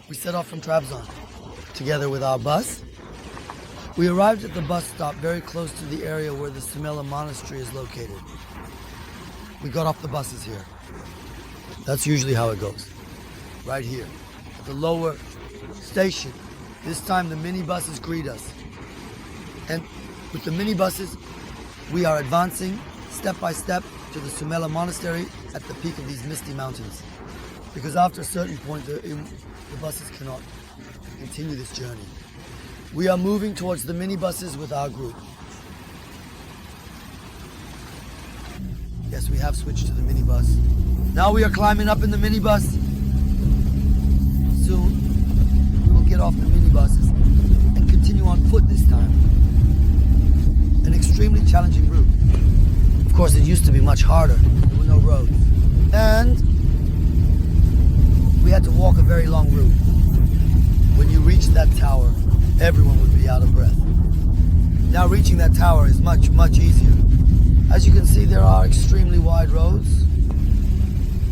we set off from Trabzon, together with our bus. We arrived at the bus stop very close to the area where the SUMELA Monastery is located. We got off the buses here. That's usually how it goes. Right here, at the lower station. This time the minibuses greet us. And with the minibuses, we are advancing step by step to the SUMELA Monastery at the peak of these misty mountains. Because after a certain point, the buses cannot continue this journey. We are moving towards the minibuses with our group. Yes, we have switched to the minibus. Now we are climbing up in the minibus. Soon, we will get off the minibuses and continue on foot this time. An extremely challenging route. Of course, it used to be much harder. There were no roads. And we had to walk a very long route. When you reach that tower, everyone would be out of breath. Now reaching that tower is much, much easier. As you can see, there are extremely wide roads.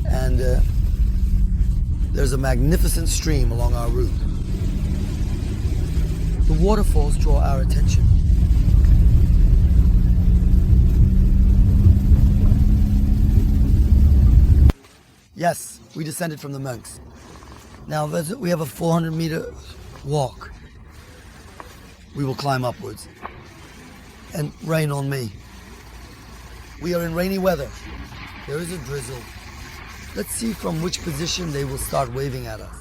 And there's a magnificent stream along our route. The waterfalls draw our attention. Yes, we descended from the monks. Now we have a 400-meter walk. We will climb upwards. And rain on me. We are in rainy weather. There is a drizzle. Let's see from which position they will start waving at us.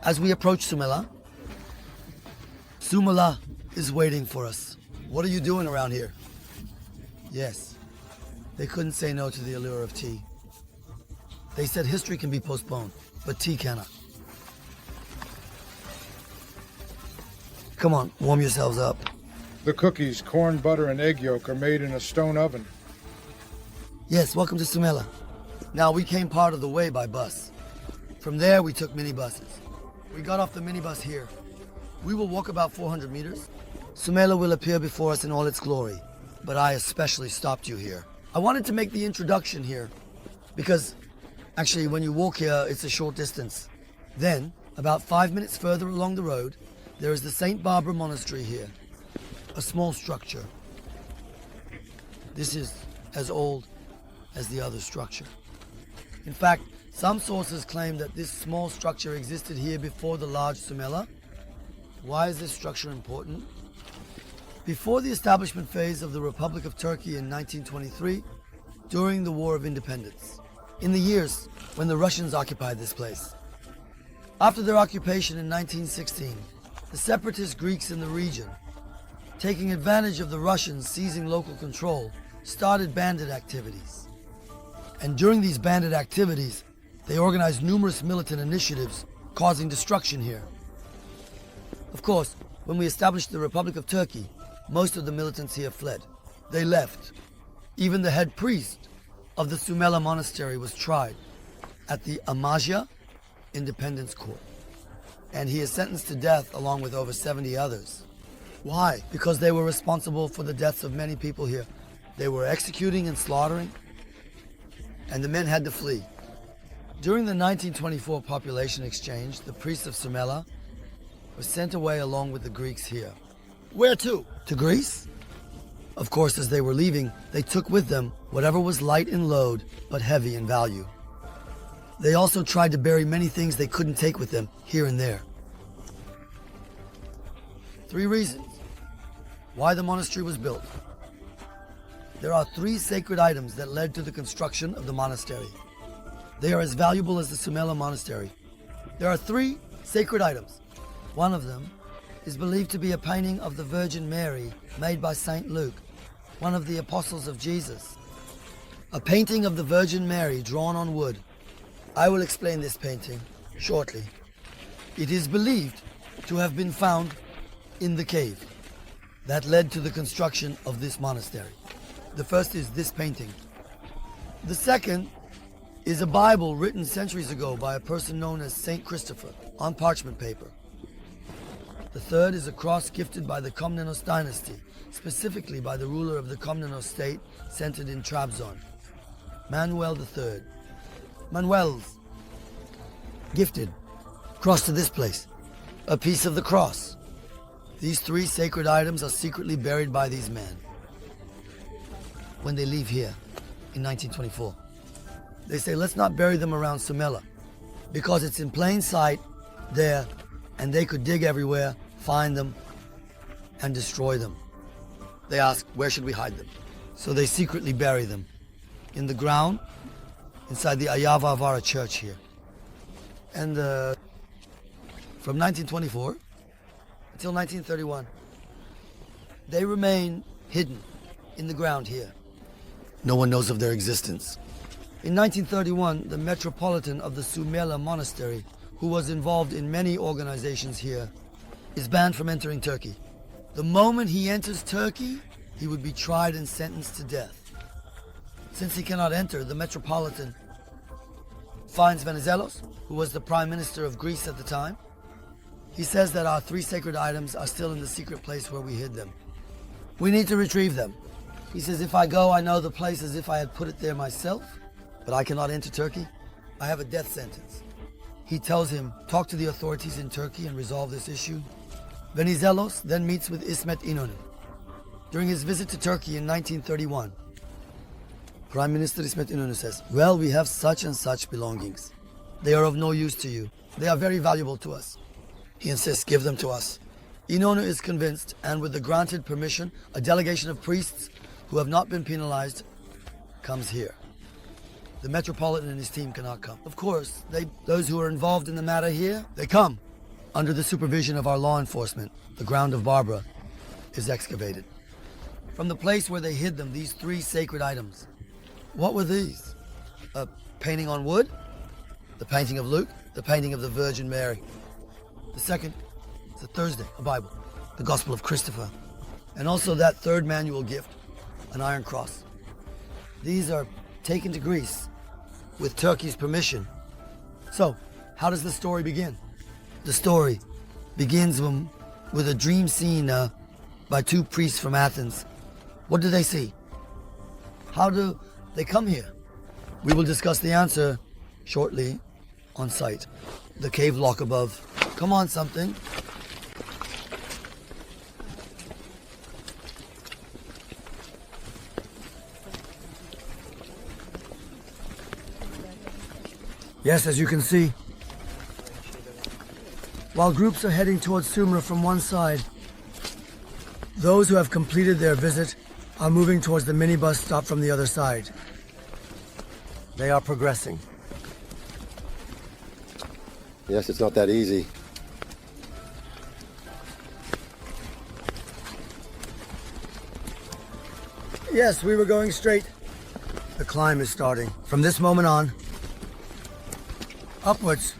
As we approach SUMELA, SUMELA is waiting for us. What are you doing around here? Yes, they couldn't say no to the allure of tea. They said history can be postponed, but tea cannot. Come on, warm yourselves up. The cookies, corn, butter, and egg yolk are made in a stone oven. Yes, welcome to SUMELA. Now, we came part of the way by bus. From there, we took minibuses. We got off the minibus here. We will walk about 400 meters. SUMELA will appear before us in all its glory, but I especially stopped you here. I wanted to make the introduction here because actually when you walk here, it's a short distance. Then, about 5 minutes further along the road, there is the St. Barbara Monastery here, a small structure. This is as old as the other structure. In fact, some sources claim that this small structure existed here before the large SUMELA. Why is this structure important? Before the establishment phase of the Republic of Turkey in 1923, during the War of Independence, in the years when the Russians occupied this place. After their occupation in 1916, the separatist Greeks in the region, taking advantage of the Russians seizing local control, started bandit activities. And during these bandit activities, they organized numerous militant initiatives causing destruction here. Of course, when we established the Republic of Turkey, most of the militants here fled. They left. Even the head priest of the SUMELA Monastery was tried at the Amazia Independence Court. And he is sentenced to death along with over 70 others. Why? Because they were responsible for the deaths of many people here. They were executing and slaughtering, and the men had to flee. During the 1924 population exchange, the priests of SUMELA were sent away along with the Greeks here. Where to? To Greece? Of course, as they were leaving, they took with them whatever was light in load, but heavy in value. They also tried to bury many things they couldn't take with them here and there. 3 reasons why the monastery was built. There are 3 sacred items that led to the construction of the monastery. They are as valuable as the SUMELA Monastery. There are 3 sacred items. One of them is believed to be a painting of the Virgin Mary made by Saint Luke, one of the apostles of Jesus. A painting of the Virgin Mary drawn on wood. I will explain this painting shortly. It is believed to have been found in the cave that led to the construction of this monastery. The first is this painting. The second is a Bible written centuries ago by a person known as Saint Christopher on parchment paper. The third is a cross gifted by the Komnenos dynasty, specifically by the ruler of the Komnenos state centered in Trabzon, Manuel III. Manuel's gifted cross to this place, a piece of the cross. These three sacred items are secretly buried by these men when they leave here in 1924. They say, let's not bury them around Sumela because it's in plain sight there and they could dig everywhere, find them, and destroy them. They ask, where should we hide them? So they secretly bury them in the ground inside the Ayava Avara church here. And from 1924 until 1931, they remain hidden in the ground here. No one knows of their existence. In 1931, the metropolitan of the SUMELA Monastery, who was involved in many organizations here, is banned from entering Turkey. The moment he enters Turkey, he would be tried and sentenced to death. Since he cannot enter, the metropolitan finds Venizelos, who was the prime minister of Greece at the time. He says that our three sacred items are still in the secret place where we hid them. We need to retrieve them. He says, if I go, I know the place as if I had put it there myself, but I cannot enter Turkey. I have a death sentence. He tells him, talk to the authorities in Turkey and resolve this issue. Venizelos then meets with İsmet İnönü. During his visit to Turkey in 1931, Prime Minister İsmet İnönü says, well, we have such and such belongings. They are of no use to you. They are very valuable to us. He insists, give them to us. İnönü is convinced, and with the granted permission, a delegation of priests who have not been penalized comes here. The Metropolitan and his team cannot come. Of course, those who are involved in the matter here, they come. Under the supervision of our law enforcement, the ground of Barbara is excavated. From the place where they hid them, these three sacred items. What were these? A painting on wood? The painting of Luke? The painting of the Virgin Mary? The second is a Thursday, a Bible, the Gospel of Christopher. And also that third manual gift, an iron cross. These are taken to Greece with Turkey's permission. So, how does the story begin? The story begins with a dream seen by two priests from Athens. What do they see? How do they come here? We will discuss the answer shortly on site. The cave lock above. Come on, something. Yes, as you can see, while groups are heading towards Sumera from one side, those who have completed their visit are moving towards the minibus stop from the other side. They are progressing. Yes, it's not that easy. Yes, we were going straight. The climb is starting. From this moment on, upwards.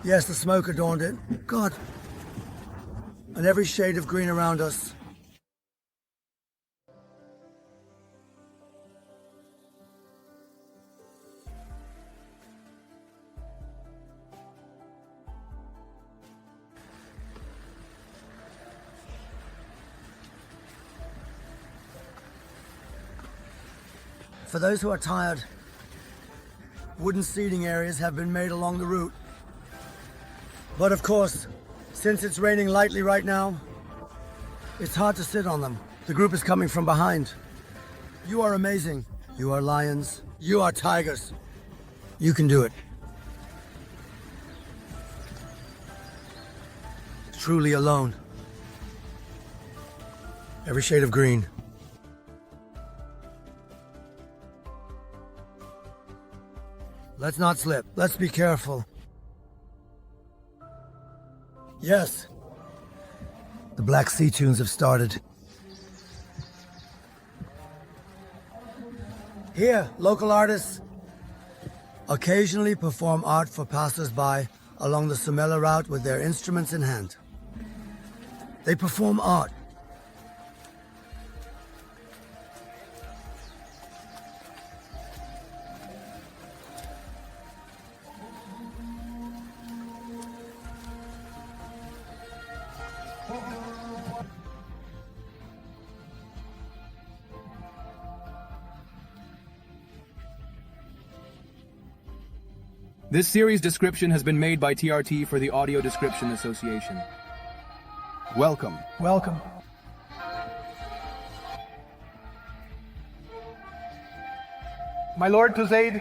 Yes, the smoke adorned it. God. And every shade of green around us. For those who are tired, wooden seating areas have been made along the route. But of course, since it's raining lightly right now, it's hard to sit on them. The group is coming from behind. You are amazing. You are lions. You are tigers. You can do it. Truly alone. Every shade of green. Let's not slip. Let's be careful. Yes. The Black Sea tunes have started. Here, local artists occasionally perform art for passers-by along the SUMELA route with their instruments in hand. They perform art. This series description has been made by TRT for the Audio Description Association. Welcome. Welcome. My lord Tuzaid,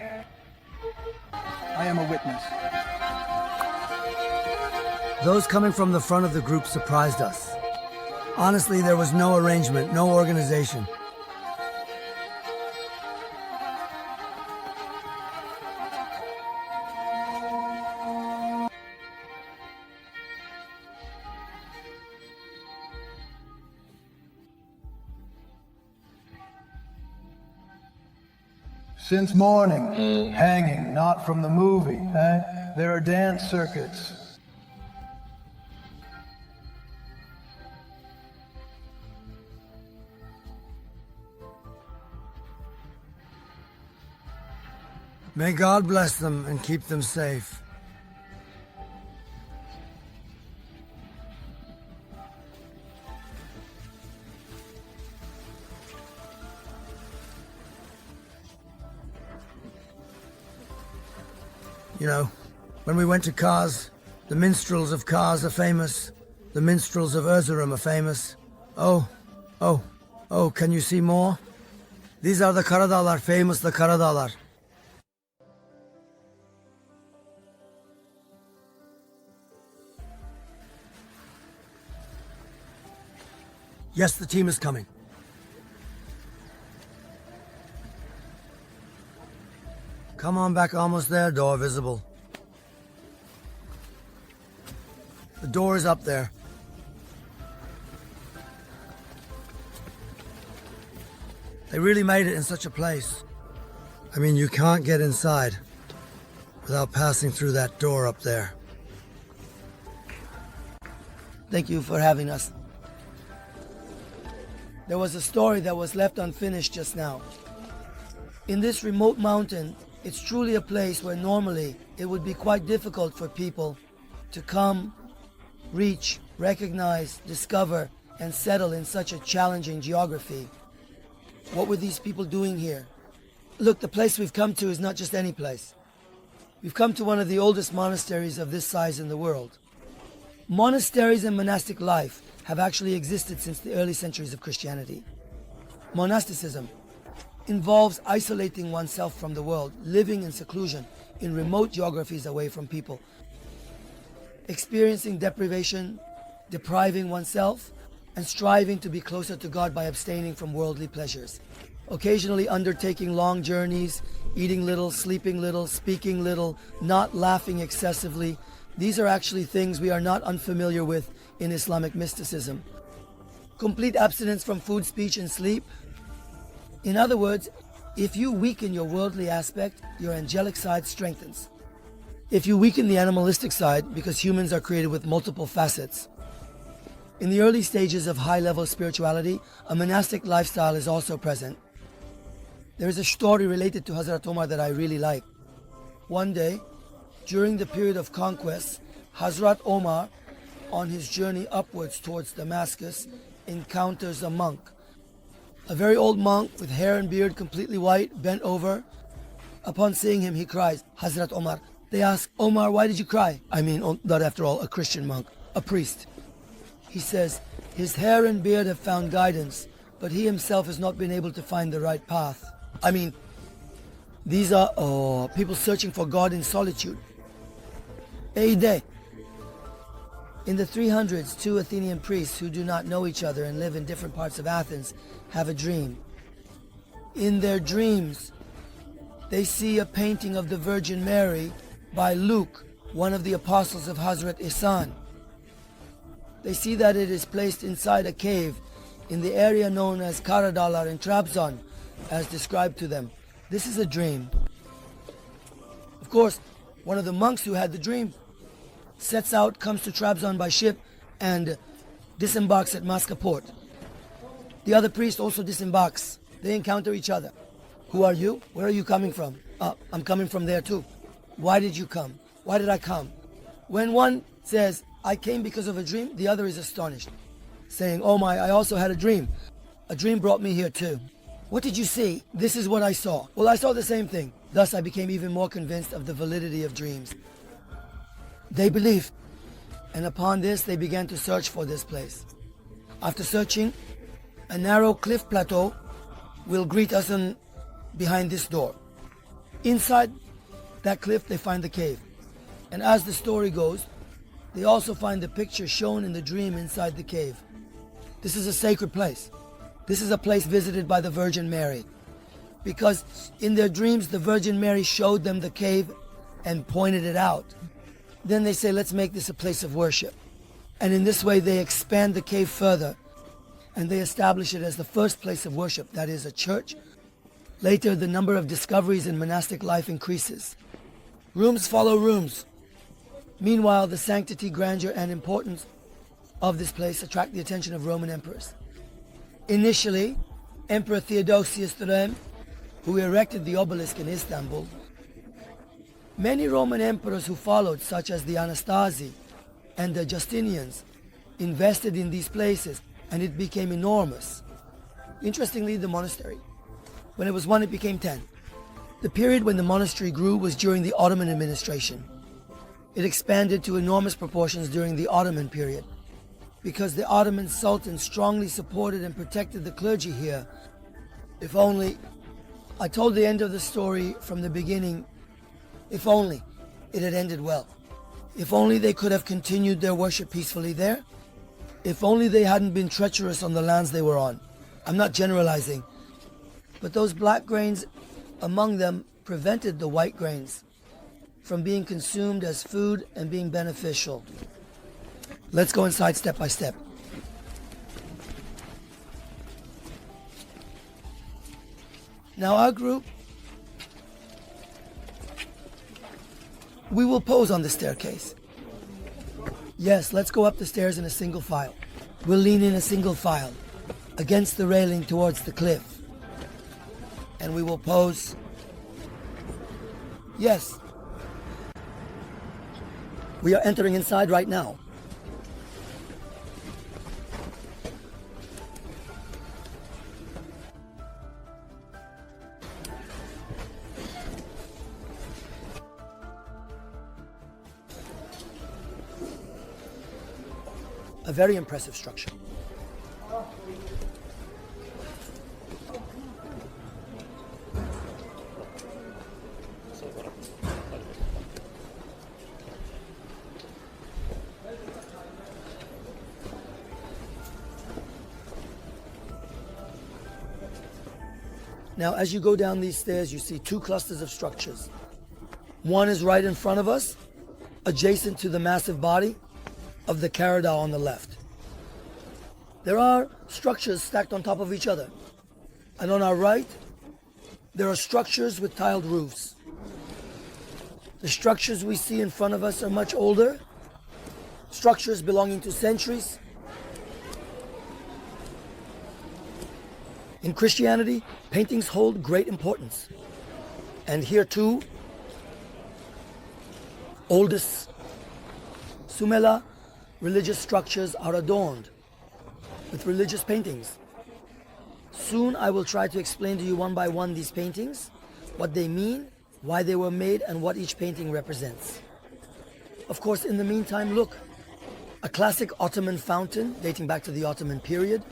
I am a witness. Those coming from the front of the group surprised us. Honestly, there was no arrangement, no organization. Since morning, hanging, not from the movie, there are dance circuits. May God bless them and keep them safe. You know, when we went to Kars, the minstrels of Kars are famous. The minstrels of Erzurum are famous. Oh, can you see more? These are the Karadağlar, famous the Karadağlar. Yes, the team is coming. Come on back, almost there, door visible. The door is up there. They really made it in such a place. I mean, you can't get inside without passing through that door up there. Thank you for having us. There was a story that was left unfinished just now. In this remote mountain, it's truly a place where normally it would be quite difficult for people to come, reach, recognize, discover, and settle in such a challenging geography. What were these people doing here? Look, the place we've come to is not just any place. We've come to one of the oldest monasteries of this size in the world. Monasteries and monastic life have actually existed since the early centuries of Christianity. Monasticism involves isolating oneself from the world, living in seclusion in remote geographies away from people, experiencing deprivation, depriving oneself, and striving to be closer to God by abstaining from worldly pleasures. Occasionally undertaking long journeys, eating little, sleeping little, speaking little, not laughing excessively. These are actually things we are not unfamiliar with in Islamic mysticism. Complete abstinence from food, speech, and sleep. In other words, if you weaken your worldly aspect, your angelic side strengthens. If you weaken the animalistic side, because humans are created with multiple facets. In the early stages of high-level spirituality, a monastic lifestyle is also present. There is a story related to Hazrat Omar that I really like. One day, during the period of conquest, Hazrat Omar, on his journey upwards towards Damascus, encounters a monk. A very old monk with hair and beard completely white, bent over. Upon seeing him, he cries, Hazrat Omar. They ask, Omar, why did you cry? I mean, not after all, a Christian monk, a priest. He says, his hair and beard have found guidance, but he himself has not been able to find the right path. I mean, these are people searching for God in solitude. Eide. In the 300s, two Athenian priests who do not know each other and live in different parts of Athens have a dream. In their dreams, they see a painting of the Virgin Mary by Luke, one of the apostles of Hazrat Ihsan. They see that it is placed inside a cave in the area known as Karadağlar in Trabzon, as described to them. This is a dream. Of course, one of the monks who had the dream sets out, comes to Trabzon by ship, and disembarks at Maska port. The other priest also disembarks. They encounter each other. Who are you? Where are you coming from? I'm coming from there too. Why did you come? Why did I come? When one says, I came because of a dream, the other is astonished, saying, oh my, I also had a dream. A dream brought me here too. What did you see? This is what I saw. Well, I saw the same thing. Thus, I became even more convinced of the validity of dreams. They believed, and upon this, they began to search for this place. After searching, a narrow cliff plateau will greet us behind this door. Inside that cliff, they find the cave. And as the story goes, they also find the picture shown in the dream inside the cave. This is a sacred place. This is a place visited by the Virgin Mary, because in their dreams the Virgin Mary showed them the cave and pointed it out. Then they say, let's make this a place of worship. And in this way they expand the cave further, and they establish it as the first place of worship, that is a church. Later the number of discoveries in monastic life increases. Rooms follow rooms. Meanwhile, the sanctity, grandeur, and importance of this place attract the attention of Roman emperors. Initially, Emperor Theodosius III, who erected the obelisk in Istanbul, many Roman emperors who followed, such as the Anastasi and the Justinians, invested in these places, and it became enormous. Interestingly, the monastery, when it was 1, it became 10. The period when the monastery grew was during the Ottoman administration. It expanded to enormous proportions during the Ottoman period, because the Ottoman Sultan strongly supported and protected the clergy here. If only, I told the end of the story from the beginning, if only it had ended well. If only they could have continued their worship peacefully there. If only they hadn't been treacherous on the lands they were on. I'm not generalizing, but those black grains among them prevented the white grains from being consumed as food and being beneficial. Let's go inside step by step. Now our group, we will pose on the staircase. Yes, let's go up the stairs in a single file. We'll lean in a single file against the railing towards the cliff. And we will pose. Yes. We are entering inside right now. A very impressive structure. Now, as you go down these stairs, you see 2 clusters of structures. One is right in front of us, adjacent to the massive body of the Karadağ on the left. There are structures stacked on top of each other. And on our right, there are structures with tiled roofs. The structures we see in front of us are much older, structures belonging to centuries. In Christianity, paintings hold great importance. And here too, oldest SUMELA religious structures are adorned with religious paintings. Soon I will try to explain to you one by one these paintings, what they mean, why they were made, and what each painting represents. Of course, in the meantime, look, a classic Ottoman fountain dating back to the Ottoman period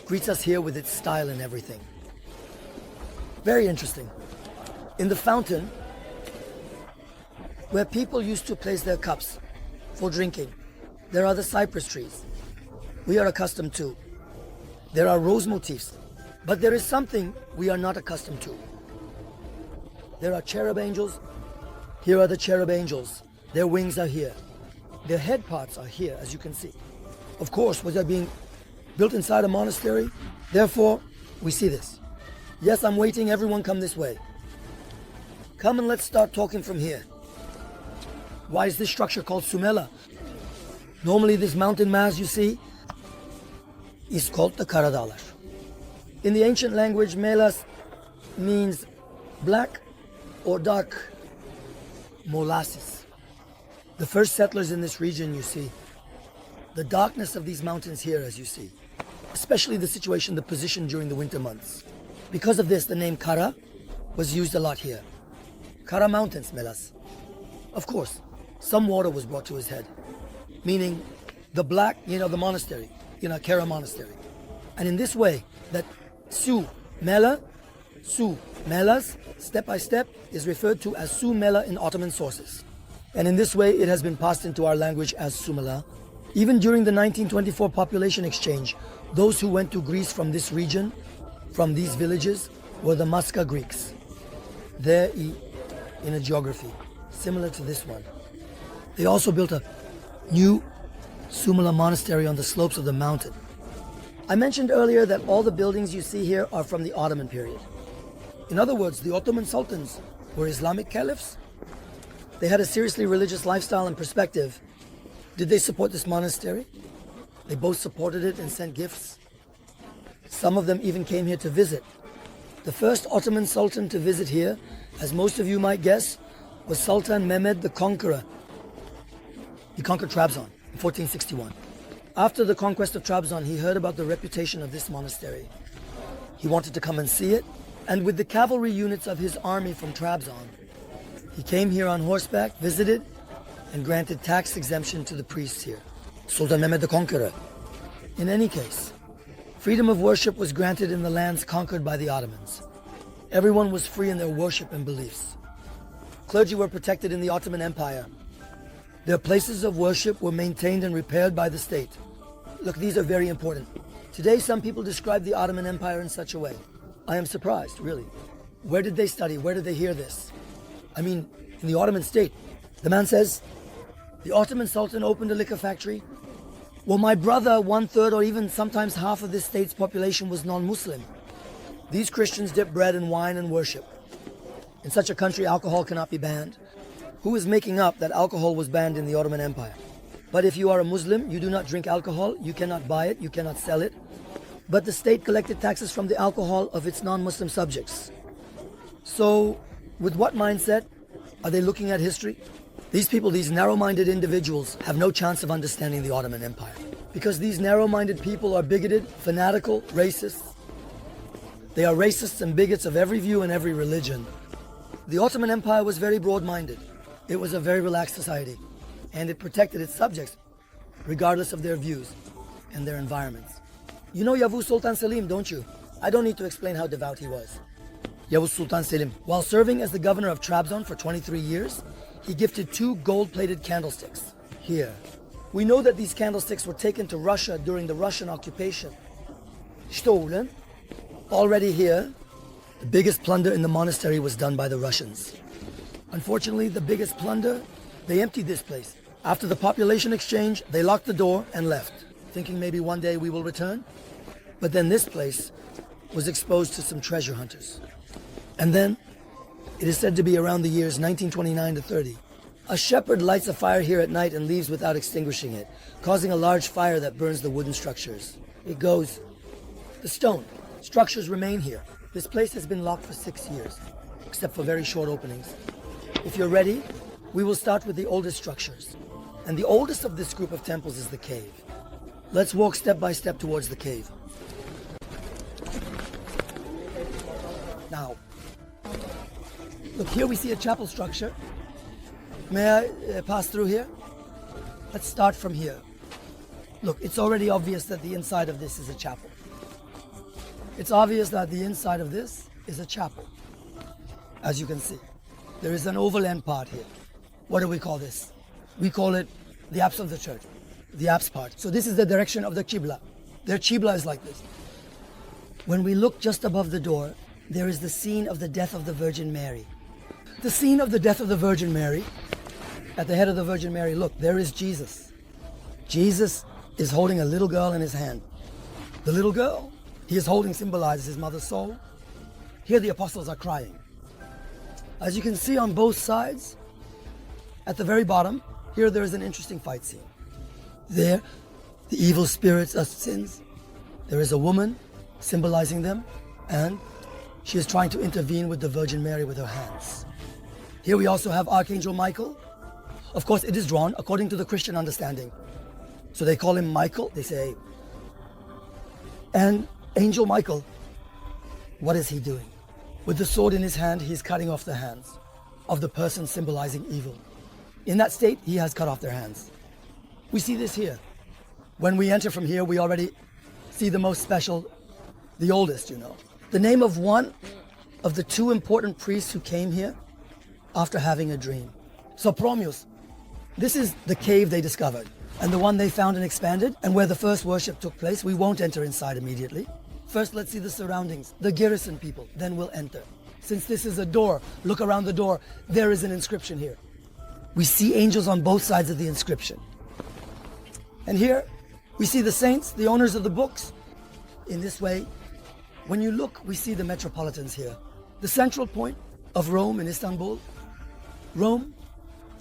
greets us here with its style and everything. Very interesting. In the fountain, where people used to place their cups for drinking, there are the cypress trees we are accustomed to. There are rose motifs, but there is something we are not accustomed to. There are cherub angels. Here are the cherub angels. Their wings are here. Their head parts are here, as you can see. Of course, was they being built inside a monastery? Therefore, we see this. Yes, I'm waiting. Everyone come this way. Come and let's start talking from here. Why is this structure called Sumela? Normally this mountain mass you see is called the Karadağlar. In the ancient language, melas means black or dark molasses. The first settlers in this region, you see, the darkness of these mountains here, as you see, especially the situation, the position during the winter months. Because of this, the name Kara was used a lot here. Kara Mountains, Melas. Of course, some water was brought to his head, meaning the black, the monastery, Kara Monastery. And in this way, that Su-Mela, Su-Melas, step by step, is referred to as Sumela in Ottoman sources. And in this way, it has been passed into our language as Sumela. Even during the 1924 population exchange, those who went to Greece from this region, from these villages, were the Muska Greeks. There in a geography similar to this one. They also built a new SUMELA Monastery on the slopes of the mountain. I mentioned earlier that all the buildings you see here are from the Ottoman period. In other words, the Ottoman sultans were Islamic caliphs. They had a seriously religious lifestyle and perspective. Did they support this monastery? They both supported it and sent gifts. Some of them even came here to visit. The first Ottoman sultan to visit here, as most of you might guess, was Sultan Mehmed the Conqueror. He conquered Trabzon in 1461. After the conquest of Trabzon, he heard about the reputation of this monastery. He wanted to come and see it, and with the cavalry units of his army from Trabzon, he came here on horseback, visited, and granted tax exemption to the priests here. Sultan Mehmed the Conqueror. In any case, freedom of worship was granted in the lands conquered by the Ottomans. Everyone was free in their worship and beliefs. Clergy were protected in the Ottoman Empire. Their places of worship were maintained and repaired by the state. Look, these are very important. Today, some people describe the Ottoman Empire in such a way. I am surprised, really. Where did they study? Where did they hear this? I mean, in the Ottoman state, the man says, the Ottoman Sultan opened a liquor factory. Well, my brother, 1/3 or even sometimes half of this state's population was non-Muslim. These Christians dip bread in wine and worship. In such a country, alcohol cannot be banned. Who is making up that alcohol was banned in the Ottoman Empire? But if you are a Muslim, you do not drink alcohol, you cannot buy it, you cannot sell it. But the state collected taxes from the alcohol of its non-Muslim subjects. So, with what mindset are they looking at history? These people, these narrow-minded individuals, have no chance of understanding the Ottoman Empire. Because these narrow-minded people are bigoted, fanatical, racists. They are racists and bigots of every view and every religion. The Ottoman Empire was very broad-minded. It was a very relaxed society, and it protected its subjects, regardless of their views and their environments. You know Yavuz Sultan Selim, don't you? I don't need to explain how devout he was. Yavuz Sultan Selim, while serving as the governor of Trabzon for 23 years, he gifted 2 gold-plated candlesticks. Here. We know that these candlesticks were taken to Russia during the Russian occupation. Stolen. Already here, the biggest plunder in the monastery was done by the Russians. Unfortunately, the biggest plunder, they emptied this place. After the population exchange, they locked the door and left, thinking maybe one day we will return. But then this place was exposed to some treasure hunters. And then, it is said to be around the years 1929 to 30. A shepherd lights a fire here at night and leaves without extinguishing it, causing a large fire that burns the wooden structures. It goes. The stone. Structures remain here. This place has been locked for 6 years, except for very short openings. If you're ready, we will start with the oldest structures. And the oldest of this group of temples is the cave. Let's walk step by step towards the cave. Now, look, here we see a chapel structure. May I pass through here? Let's start from here. Look, it's already obvious that the inside of this is a chapel. It's obvious that the inside of this is a chapel. As you can see, there is an overland part here. What do we call this? We call it the apse of the church, the apse part. So this is the direction of the Qibla. Their Qibla is like this. When we look just above the door, there is the scene of the death of the Virgin Mary. The scene of the death of the Virgin Mary. At the head of the Virgin Mary, look, there is Jesus. Jesus is holding a little girl in his hand. The little girl he is holding symbolizes his mother's soul. Here the apostles are crying. As you can see on both sides, at the very bottom, here there is an interesting fight scene. There, the evil spirits of sins. There is a woman symbolizing them, and she is trying to intervene with the Virgin Mary with her hands. Here we also have Archangel Michael. Of course, it is drawn according to the Christian understanding. So they call him Michael, they say. And Angel Michael, what is he doing? With the sword in his hand, he's cutting off the hands of the person symbolizing evil. In that state, he has cut off their hands. We see this here. When we enter from here, we already see the most special, the oldest, you know. The name of one of the two important priests who came here after having a dream. Sopromius. This is the cave they discovered, and the one they found and expanded, and where the first worship took place. We won't enter inside immediately. First, let's see the surroundings, the garrison people, then we'll enter. Since this is a door, look around the door, there is an inscription here. We see angels on both sides of the inscription. And here, we see the saints, the owners of the books. In this way, when you look, we see the metropolitans here. The central point of Rome in Istanbul. Rome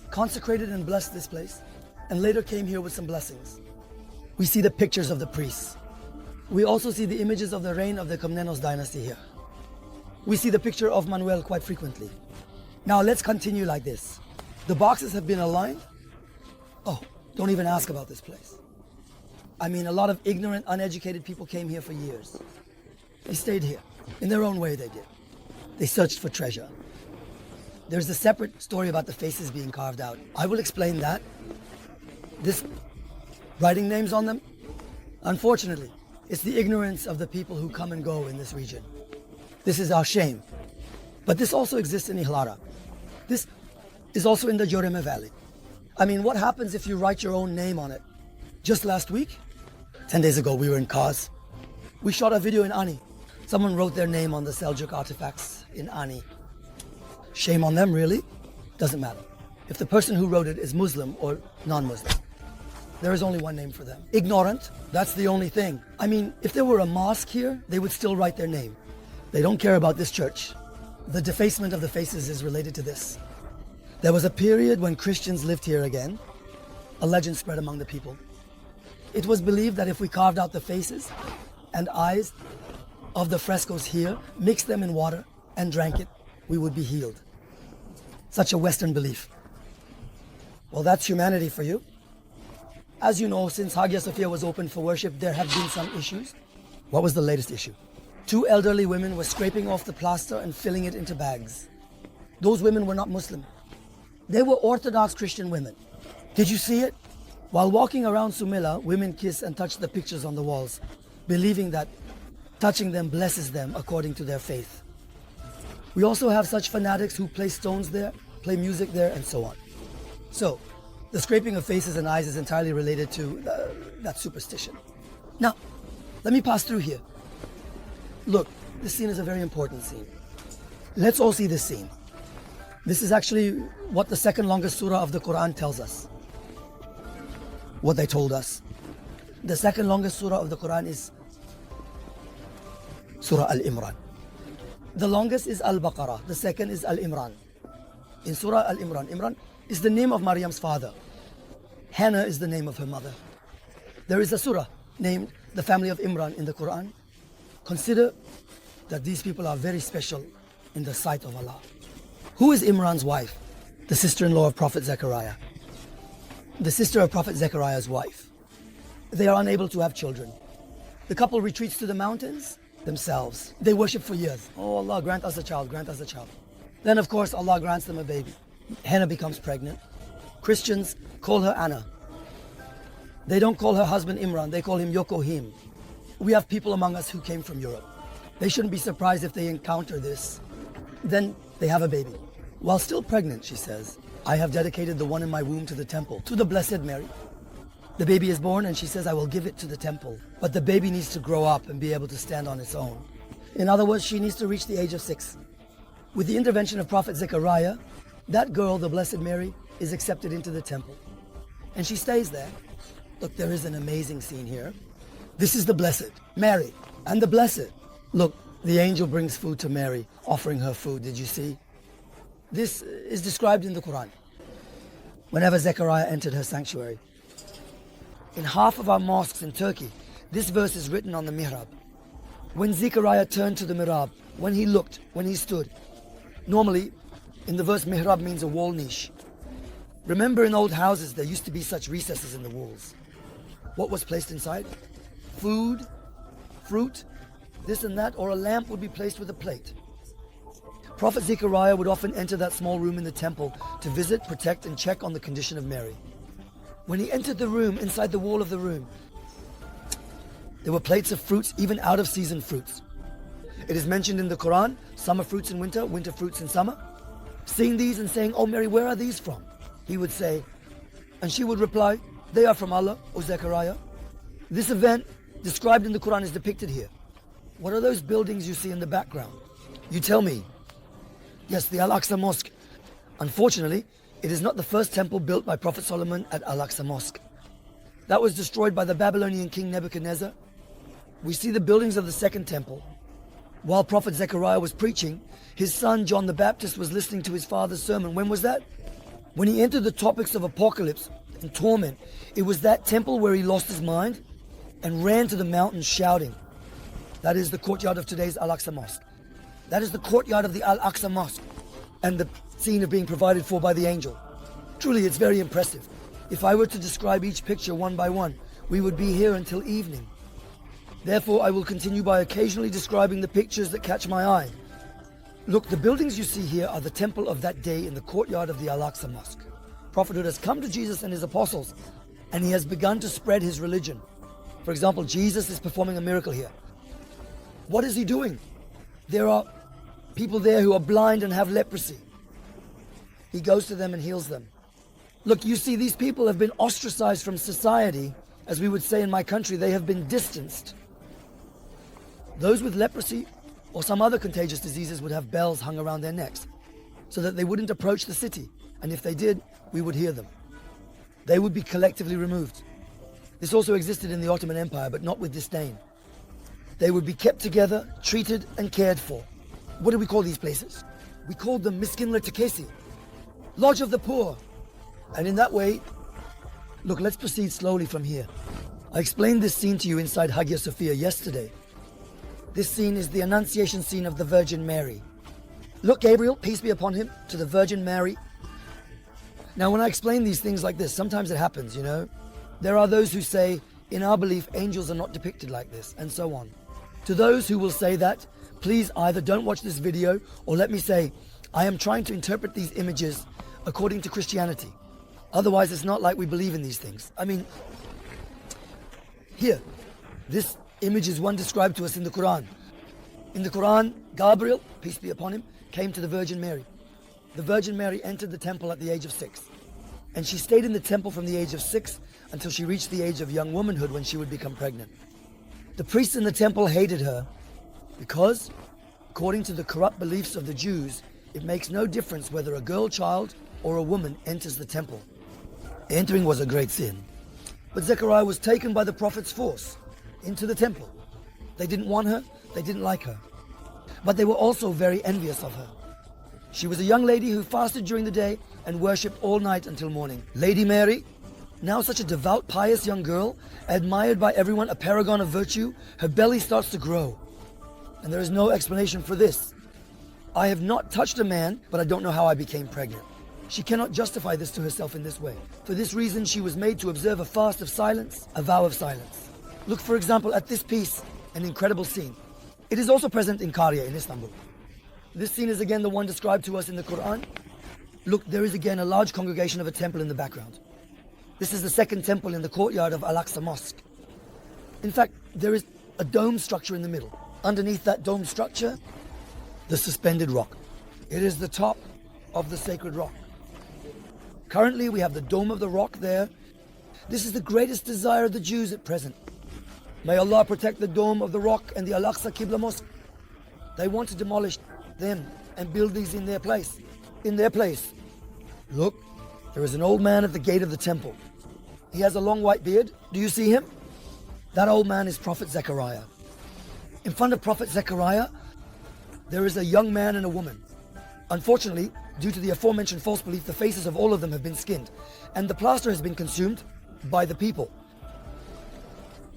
consecrated and blessed this place, and later came here with some blessings. We see the pictures of the priests. We also see the images of the reign of the Komnenos dynasty here. We see the picture of Manuel quite frequently. Now let's continue like this. The boxes have been aligned. Oh, don't even ask about this place. I mean, a lot of ignorant, uneducated people came here for years. They stayed here. In their own way, they did. They searched for treasure. There's a separate story about the faces being carved out. I will explain that. This writing names on them, unfortunately, it's the ignorance of the people who come and go in this region. This is our shame. But this also exists in Ihlara. This is also in the Joreme Valley. I mean, what happens if you write your own name on it? Just last week, 10 days ago, we were in Kars. We shot a video in Ani. Someone wrote their name on the Seljuk artifacts in Ani. Shame on them, really? Doesn't matter. If the person who wrote it is Muslim or non-Muslim, there is only one name for them. Ignorant, that's the only thing. I mean, if there were a mosque here, they would still write their name. They don't care about this church. The defacement of the faces is related to this. There was a period when Christians lived here again. A legend spread among the people. It was believed that if we carved out the faces and eyes of the frescoes here, mixed them in water and drank it, we would be healed. Such a Western belief. Well, that's humanity for you. As you know, since Hagia Sophia was opened for worship, there have been some issues. What was the latest issue? 2 elderly women were scraping off the plaster and filling it into bags. Those women were not Muslim. They were Orthodox Christian women. Did you see it? While walking around Sumela, women kiss and touch the pictures on the walls, believing that touching them blesses them according to their faith. We also have such fanatics who place stones there, play music there, and so on. So, the scraping of faces and eyes is entirely related to that superstition. Now, let me pass through here. Look, this scene is a very important scene. Let's all see this scene. This is actually what the second longest surah of the Quran tells us. What they told us. The second longest surah of the Quran is Surah Al-Imran. The longest is Al-Baqarah, the second is Al-Imran. In Surah Al-Imran, Imran is the name of Maryam's father. Hannah is the name of her mother. There is a surah named the family of Imran in the Quran. Consider that these people are very special in the sight of Allah. Who is Imran's wife? The sister-in-law of Prophet Zechariah. The sister of Prophet Zechariah's wife. They are unable to have children. The couple retreats to the mountains themselves. They worship for years. Oh Allah, grant us a child, grant us a child. Then of course Allah grants them a baby. Hannah becomes pregnant. Christians call her Anna. They don't call her husband Imran, they call him Yokohim. We have people among us who came from Europe. They shouldn't be surprised if they encounter this. Then they have a baby. While still pregnant, she says, I have dedicated the one in my womb to the temple, to the Blessed Mary. The baby is born and she says, I will give it to the temple. But the baby needs to grow up and be able to stand on its own. In other words, she needs to reach the age of 6. With the intervention of Prophet Zechariah, that girl, the Blessed Mary, is accepted into the temple. And she stays there. Look, there is an amazing scene here. This is the Blessed Mary and the Blessed. Look, the angel brings food to Mary, offering her food. Did you see? This is described in the Quran. Whenever Zechariah entered her sanctuary. In half of our mosques in Turkey, this verse is written on the mihrab. When Zechariah turned to the mihrab, when he looked, when he stood. Normally, in the verse mihrab means a wall niche. Remember in old houses there used to be such recesses in the walls. What was placed inside? Food, fruit, this and that, or a lamp would be placed with a plate. Prophet Zechariah would often enter that small room in the temple to visit, protect, and check on the condition of Mary. When he entered the room, inside the wall of the room, there were plates of fruits, even out-of-season fruits. It is mentioned in the Quran, summer fruits in winter, winter fruits in summer. Seeing these and saying, "Oh Mary, where are these from?" He would say, and she would reply, "They are from Allah, O Zechariah." This event described in the Quran is depicted here. What are those buildings you see in the background? You tell me. Yes, the Al-Aqsa Mosque. Unfortunately, it is not the first temple built by Prophet Solomon at Al-Aqsa Mosque. That was destroyed by the Babylonian king Nebuchadnezzar. We see the buildings of the second temple. While Prophet Zechariah was preaching, his son John the Baptist was listening to his father's sermon. When was that? When he entered the topics of apocalypse and torment, it was that temple where he lost his mind and ran to the mountains shouting. That is the courtyard of today's Al-Aqsa Mosque. That is the courtyard of the Al-Aqsa Mosque and the scene of being provided for by the angel. Truly, it's very impressive. If I were to describe each picture one by one, we would be here until evening. Therefore, I will continue by occasionally describing the pictures that catch my eye. Look, the buildings you see here are the temple of that day in the courtyard of the Al-Aqsa Mosque. Prophethood has come to Jesus and his apostles, and he has begun to spread his religion. For example, Jesus is performing a miracle here. What is he doing? There are people there who are blind and have leprosy. He goes to them and heals them. Look, you see, these people have been ostracized from society. As we would say in my country, they have been distanced. Those with leprosy or some other contagious diseases would have bells hung around their necks so that they wouldn't approach the city. And if they did, we would hear them. They would be collectively removed. This also existed in the Ottoman Empire, but not with disdain. They would be kept together, treated and cared for. What do we call these places? We called them Miskin Letekesi, Lodge of the Poor. And in that way, look, let's proceed slowly from here. I explained this scene to you inside Hagia Sophia yesterday. This scene is the Annunciation scene of the Virgin Mary. Look, Gabriel, peace be upon him, to the Virgin Mary. Now, when I explain these things like this, sometimes it happens, you know. There are those who say, in our belief, angels are not depicted like this, and so on. To those who will say that, please either don't watch this video, or let me say, I am trying to interpret these images according to Christianity. Otherwise, it's not like we believe in these things. I mean, here, this image is one described to us in the Quran. In the Quran, Gabriel, peace be upon him, came to the Virgin Mary. The Virgin Mary entered the temple at the age of 6. And she stayed in the temple from the age of 6 until she reached the age of young womanhood when she would become pregnant. The priests in the temple hated her because, according to the corrupt beliefs of the Jews, it makes no difference whether a girl child or a woman enters the temple. Entering was a great sin. But Zechariah was taken by the prophet's force into the temple. They didn't want her, they didn't like her. But they were also very envious of her. She was a young lady who fasted during the day and worshipped all night until morning. Lady Mary, now such a devout, pious young girl, admired by everyone, a paragon of virtue, her belly starts to grow. And there is no explanation for this. I have not touched a man, but I don't know how I became pregnant. She cannot justify this to herself in this way. For this reason, she was made to observe a fast of silence, a vow of silence. Look, for example, at this piece, an incredible scene. It is also present in Karya in Istanbul. This scene is again the one described to us in the Quran. Look, there is again a large congregation of a temple in the background. This is the second temple in the courtyard of Al-Aqsa Mosque. In fact, there is a dome structure in the middle. Underneath that dome structure, the suspended rock. It is the top of the sacred rock. Currently, we have the dome of the rock there. This is the greatest desire of the Jews at present. May Allah protect the dome of the rock and the Al-Aqsa Qibla Mosque. They want to demolish them and build these in their place. In their place. Look, there is an old man at the gate of the temple. He has a long white beard. Do you see him? That old man is Prophet Zechariah. In front of Prophet Zechariah, there is a young man and a woman. Unfortunately, due to the aforementioned false belief, the faces of all of them have been skinned, and the plaster has been consumed by the people.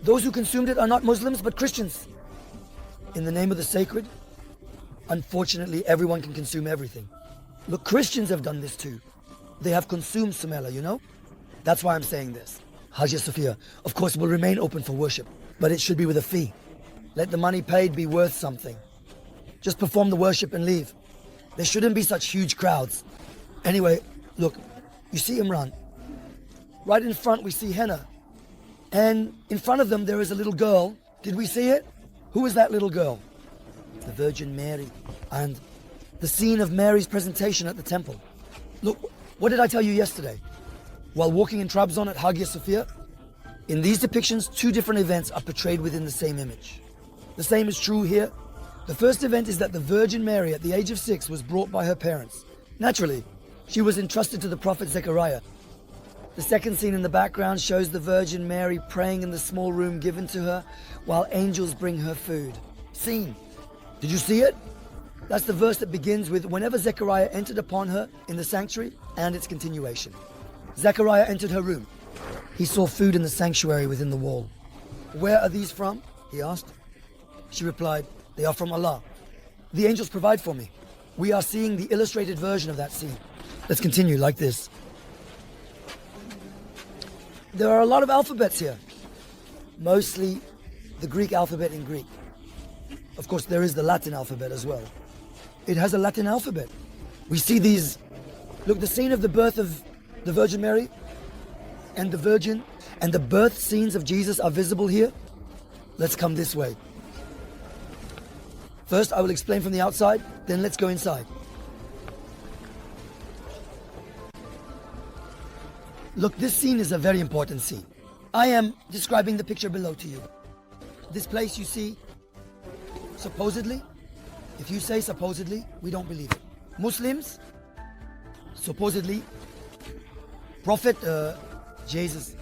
Those who consumed it are not Muslims, but Christians. In the name of the sacred, unfortunately, everyone can consume everything. Look, Christians have done this too. They have consumed Sumela, you know? That's why I'm saying this. Hagia Sophia, of course, will remain open for worship, but it should be with a fee. Let the money paid be worth something. Just perform the worship and leave. There shouldn't be such huge crowds. Anyway, look, you see Imran. Right in front we see Henna. And in front of them there is a little girl. Did we see it? Who is that little girl? The Virgin Mary. And the scene of Mary's presentation at the temple. Look, what did I tell you yesterday? While walking in Trabzon at Hagia Sophia, in these depictions, two different events are portrayed within the same image. The same is true here. The first event is that the Virgin Mary at the age of 6 was brought by her parents. Naturally, she was entrusted to the prophet Zechariah. The second scene in the background shows the Virgin Mary praying in the small room given to her while angels bring her food. Scene. Did you see it? That's the verse that begins with whenever Zechariah entered upon her in the sanctuary, and its continuation. Zechariah entered her room. He saw food in the sanctuary within the wall. Where are these from? He asked. She replied, they are from Allah. The angels provide for me. We are seeing the illustrated version of that scene. Let's continue like this. There are a lot of alphabets here. Mostly the Greek alphabet in Greek. Of course, there is the Latin alphabet as well. It has a Latin alphabet. We see these. Look, the scene of the birth of the Virgin Mary and the Virgin and the birth scenes of Jesus are visible here. Let's come this way. First, I will explain from the outside, then let's go inside. Look, this scene is a very important scene. I am describing the picture below to you. This place you see, supposedly, if you say supposedly, we don't believe it. Muslims, supposedly, Prophet Jesus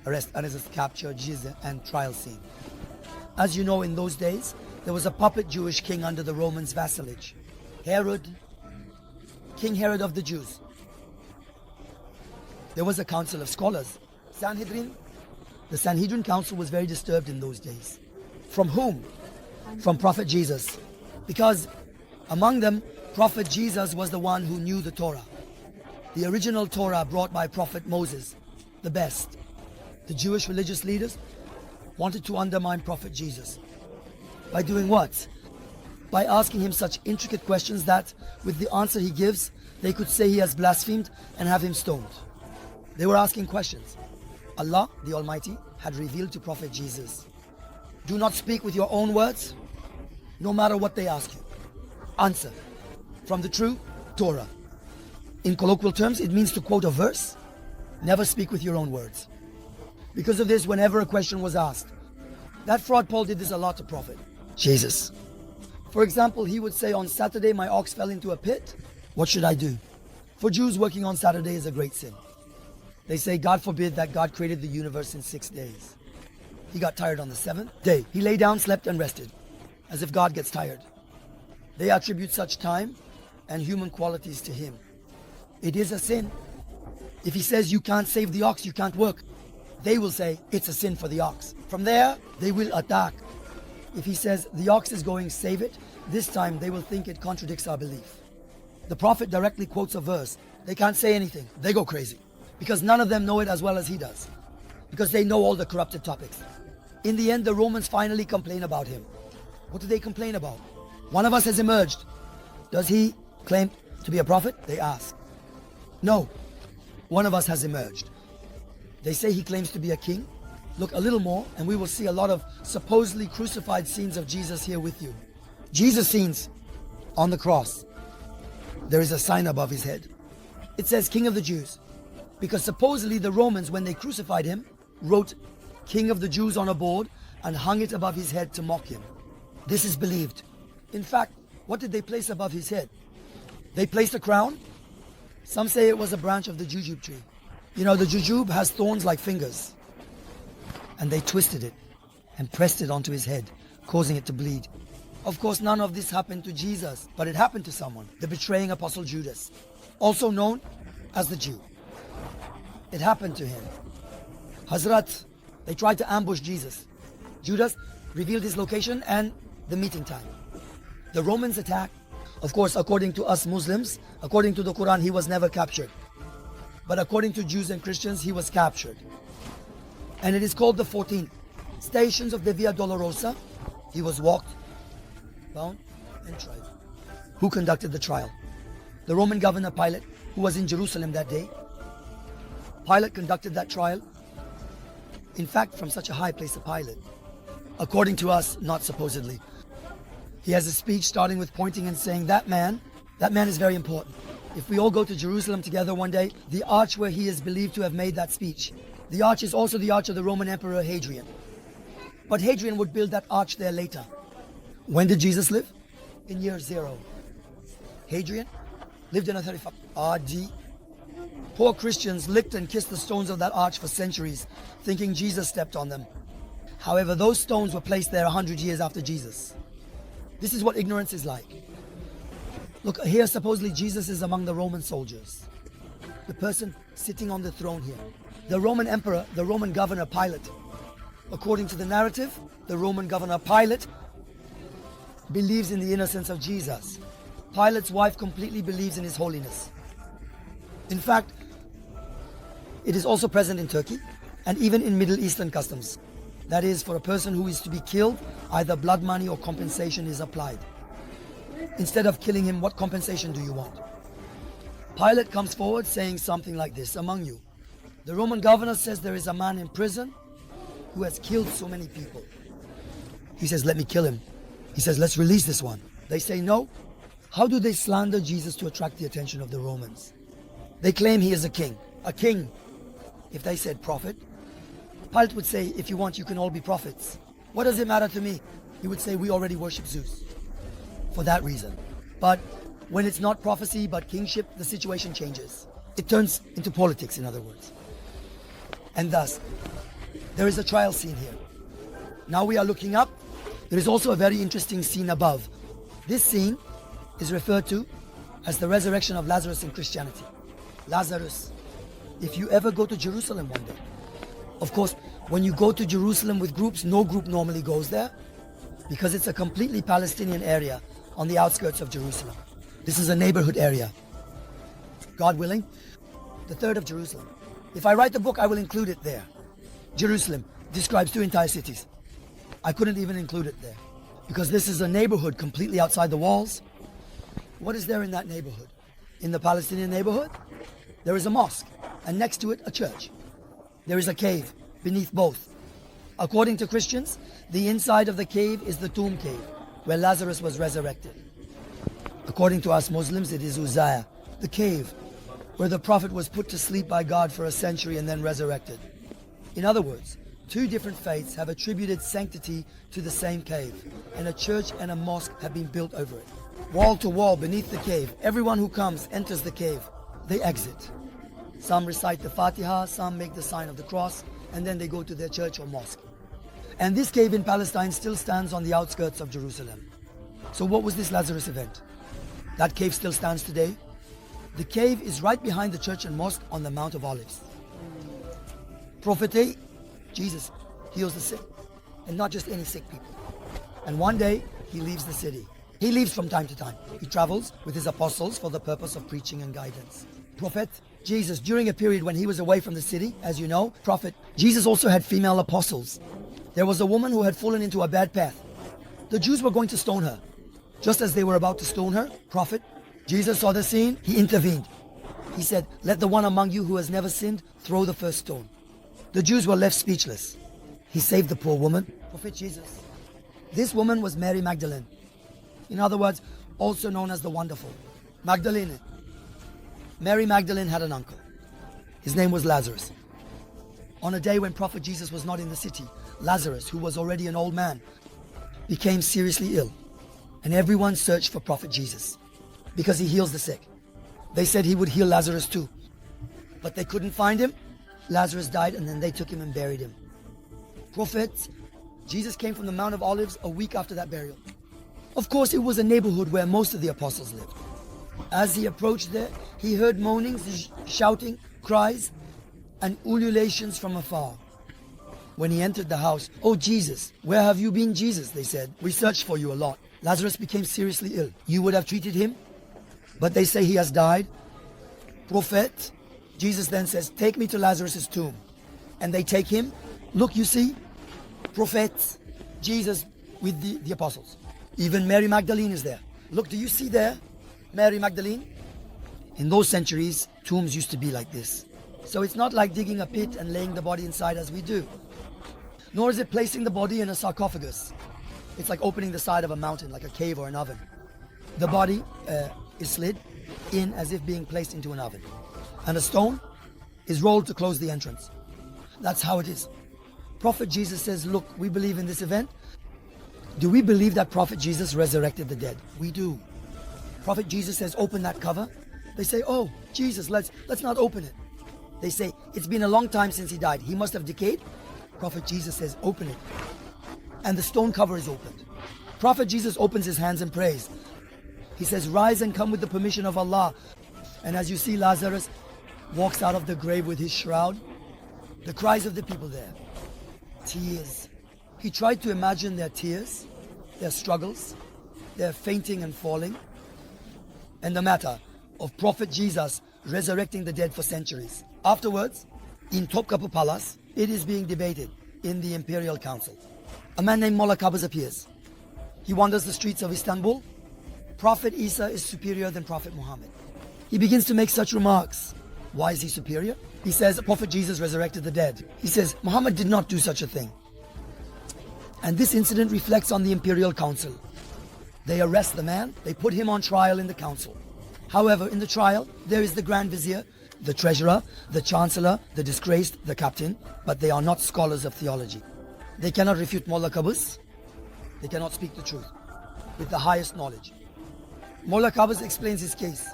arrest, capture, Jesus and trial scene. As you know, in those days, there was a puppet Jewish king under the Romans' vassalage. Herod, King Herod of the Jews. There was a council of scholars. Sanhedrin. The Sanhedrin council was very disturbed in those days. From whom? From Prophet Jesus. Because among them, Prophet Jesus was the one who knew the Torah. The original Torah brought by Prophet Moses, the best. The Jewish religious leaders wanted to undermine Prophet Jesus. By doing what? By asking him such intricate questions that, with the answer he gives, they could say he has blasphemed and have him stoned. They were asking questions. Allah, the Almighty, had revealed to Prophet Jesus, do not speak with your own words, no matter what they ask you. Answer from the true Torah. In colloquial terms, it means to quote a verse. Never speak with your own words. Because of this, whenever a question was asked, that fraud Paul did this a lot to Prophet Jesus. For example, he would say, on Saturday my ox fell into a pit. What should I do? For Jews, working on Saturday is a great sin. They say, God forbid that God created the universe in 6 days. He got tired on the 7th day. He lay down, slept, and rested, as if God gets tired. They attribute such time and human qualities to him. It is a sin. If he says you can't save the ox, you can't work, they will say it's a sin for the ox. From there, they will attack. If he says the ox is going, save it, this time they will think it contradicts our belief. The Prophet directly quotes a verse. They can't say anything. They go crazy. Because none of them know it as well as he does. Because they know all the corrupted topics. In the end, the Romans finally complain about him. What do they complain about? One of us has emerged. Does he claim to be a prophet? They ask. No. One of us has emerged. They say he claims to be a king. Look a little more and we will see a lot of supposedly crucified scenes of Jesus here with you. Jesus scenes on the cross. There is a sign above his head. It says King of the Jews. Because supposedly the Romans, when they crucified him, wrote King of the Jews on a board and hung it above his head to mock him. This is believed. In fact, what did they place above his head? They placed a crown. Some say it was a branch of the jujube tree. You know, the jujube has thorns like fingers. And they twisted it and pressed it onto his head, causing it to bleed. Of course, none of this happened to Jesus, but it happened to someone, the betraying apostle Judas, also known as the Jew. It happened to him. Hazrat, they tried to ambush Jesus. Judas revealed his location and the meeting time. The Romans attacked. Of course, according to us Muslims, according to the Quran, he was never captured. But according to Jews and Christians, he was captured. And it is called the 14 Stations of the Via Dolorosa. He was walked, bound, and tried. Who conducted the trial? The Roman governor Pilate, who was in Jerusalem that day. Pilate conducted that trial. In fact, from such a high place of Pilate. According to us, not supposedly. He has a speech starting with pointing and saying, that man is very important. If we all go to Jerusalem together one day, the arch where he is believed to have made that speech, the arch is also the arch of the Roman Emperor Hadrian. But Hadrian would build that arch there later. When did Jesus live? In year 0. Hadrian lived in 35 AD. Poor Christians licked and kissed the stones of that arch for centuries, thinking Jesus stepped on them. However, those stones were placed there 100 years after Jesus. This is what ignorance is like. Look, here supposedly Jesus is among the Roman soldiers. The person sitting on the throne here. The Roman emperor, the Roman governor Pilate. According to the narrative, the Roman governor Pilate believes in the innocence of Jesus. Pilate's wife completely believes in his holiness. In fact, it is also present in Turkey and even in Middle Eastern customs. That is, for a person who is to be killed, either blood money or compensation is applied. Instead of killing him, what compensation do you want? Pilate comes forward saying something like this, among you. The Roman governor says there is a man in prison who has killed so many people. He says, let me kill him. He says, let's release this one. They say no. How do they slander Jesus to attract the attention of the Romans? They claim he is a king. A king. If they said prophet, Pilate would say, if you want, you can all be prophets. What does it matter to me? He would say, we already worship Zeus. For that reason. But when it's not prophecy but kingship, the situation changes. It turns into politics, in other words. And thus, there is a trial scene here. Now we are looking up. There is also a very interesting scene above. This scene is referred to as the resurrection of Lazarus in Christianity. Lazarus. If you ever go to Jerusalem one day, of course, when you go to Jerusalem with groups, no group normally goes there because it's a completely Palestinian area on the outskirts of Jerusalem. This is a neighborhood area. God willing, the third of Jerusalem. If I write the book, I will include it there. Jerusalem describes 2 entire cities. I couldn't even include it there because this is a neighborhood completely outside the walls. What is there in that neighborhood? In the Palestinian neighborhood, there is a mosque and next to it a church. There is a cave beneath both. According to Christians, the inside of the cave is the tomb cave where Lazarus was resurrected. According to us Muslims, it is Uzziah, the cave where the prophet was put to sleep by God for a century and then resurrected. In other words, 2 different faiths have attributed sanctity to the same cave, and a church and a mosque have been built over it. Wall to wall beneath the cave, everyone who comes enters the cave. They exit. Some recite the Fatiha, some make the sign of the cross, and then they go to their church or mosque. And this cave in Palestine still stands on the outskirts of Jerusalem. So what was this Lazarus event? That cave still stands today. The cave is right behind the church and mosque on the Mount of Olives. Prophet Jesus heals the sick, and not just any sick people. And one day, he leaves the city. He leaves from time to time. He travels with his apostles for the purpose of preaching and guidance. Prophet Jesus, during a period when he was away from the city, as you know, Prophet Jesus also had female apostles. There was a woman who had fallen into a bad path. The Jews were going to stone her. Just as they were about to stone her, Prophet Jesus saw the scene, he intervened. He said, let the one among you who has never sinned throw the first stone. The Jews were left speechless. He saved the poor woman, Prophet Jesus. This woman was Mary Magdalene. In other words, also known as the Wonderful. Magdalene. Mary Magdalene had an uncle. His name was Lazarus. On a day when Prophet Jesus was not in the city, Lazarus, who was already an old man, became seriously ill. And everyone searched for Prophet Jesus because he heals the sick. They said he would heal Lazarus too. But they couldn't find him. Lazarus died and then they took him and buried him. Prophet Jesus came from the Mount of Olives a week after that burial. Of course, it was a neighborhood where most of the apostles lived. As he approached there, he heard moanings, shouting, cries, and ululations from afar. When he entered the house, "Oh Jesus, where have you been, Jesus?" they said. "We searched for you a lot. Lazarus became seriously ill. You would have treated him, but they say he has died." Prophet, Jesus then says, "Take me to Lazarus' tomb." And they take him. Look, you see, Prophet, Jesus with the apostles. Even Mary Magdalene is there. Look, do you see there, Mary Magdalene? In those centuries, tombs used to be like this. So it's not like digging a pit and laying the body inside as we do. Nor is it placing the body in a sarcophagus. It's like opening the side of a mountain, like a cave or an oven. The body is slid in as if being placed into an oven. And a stone is rolled to close the entrance. That's how it is. Prophet Jesus says, look, we believe in this event. Do we believe that Prophet Jesus resurrected the dead? We do. Prophet Jesus says, open that cover. They say, oh, Jesus, let's not open it. They say, it's been a long time since he died. He must have decayed. Prophet Jesus says, open it. And the stone cover is opened. Prophet Jesus opens his hands and prays. He says, rise and come with the permission of Allah. And as you see, Lazarus walks out of the grave with his shroud. The cries of the people there. Tears. He tried to imagine their tears, their struggles, their fainting and falling, and the matter of Prophet Jesus resurrecting the dead for centuries. Afterwards, in Topkapı Palace, it is being debated in the Imperial Council. A man named Molla Qabus appears. He wanders the streets of Istanbul. Prophet Isa is superior than Prophet Muhammad. He begins to make such remarks. Why is he superior? He says, Prophet Jesus resurrected the dead. He says, Muhammad did not do such a thing. And this incident reflects on the Imperial Council. They arrest the man, they put him on trial in the council. However, in the trial, there is the Grand Vizier, the Treasurer, the Chancellor, the disgraced, the Captain, but they are not scholars of theology. They cannot refute Molla Qabus. They cannot speak the truth with the highest knowledge. Molla Qabus explains his case,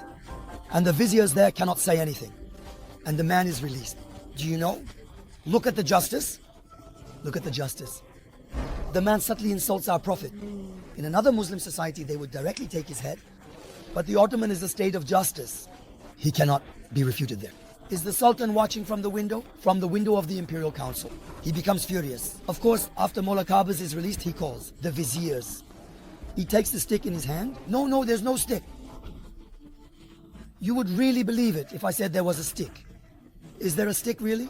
and the viziers there cannot say anything. And the man is released. Do you know? Look at the justice. Look at the justice. The man subtly insults our prophet. In another Muslim society, they would directly take his head. But the Ottoman is a state of justice. He cannot be refuted there. Is the Sultan watching from the window? From the window of the Imperial Council. He becomes furious. Of course, after Molla Qabus is released, he calls the viziers. He takes the stick in his hand. No, there's no stick. You would really believe it if I said there was a stick. Is there a stick really?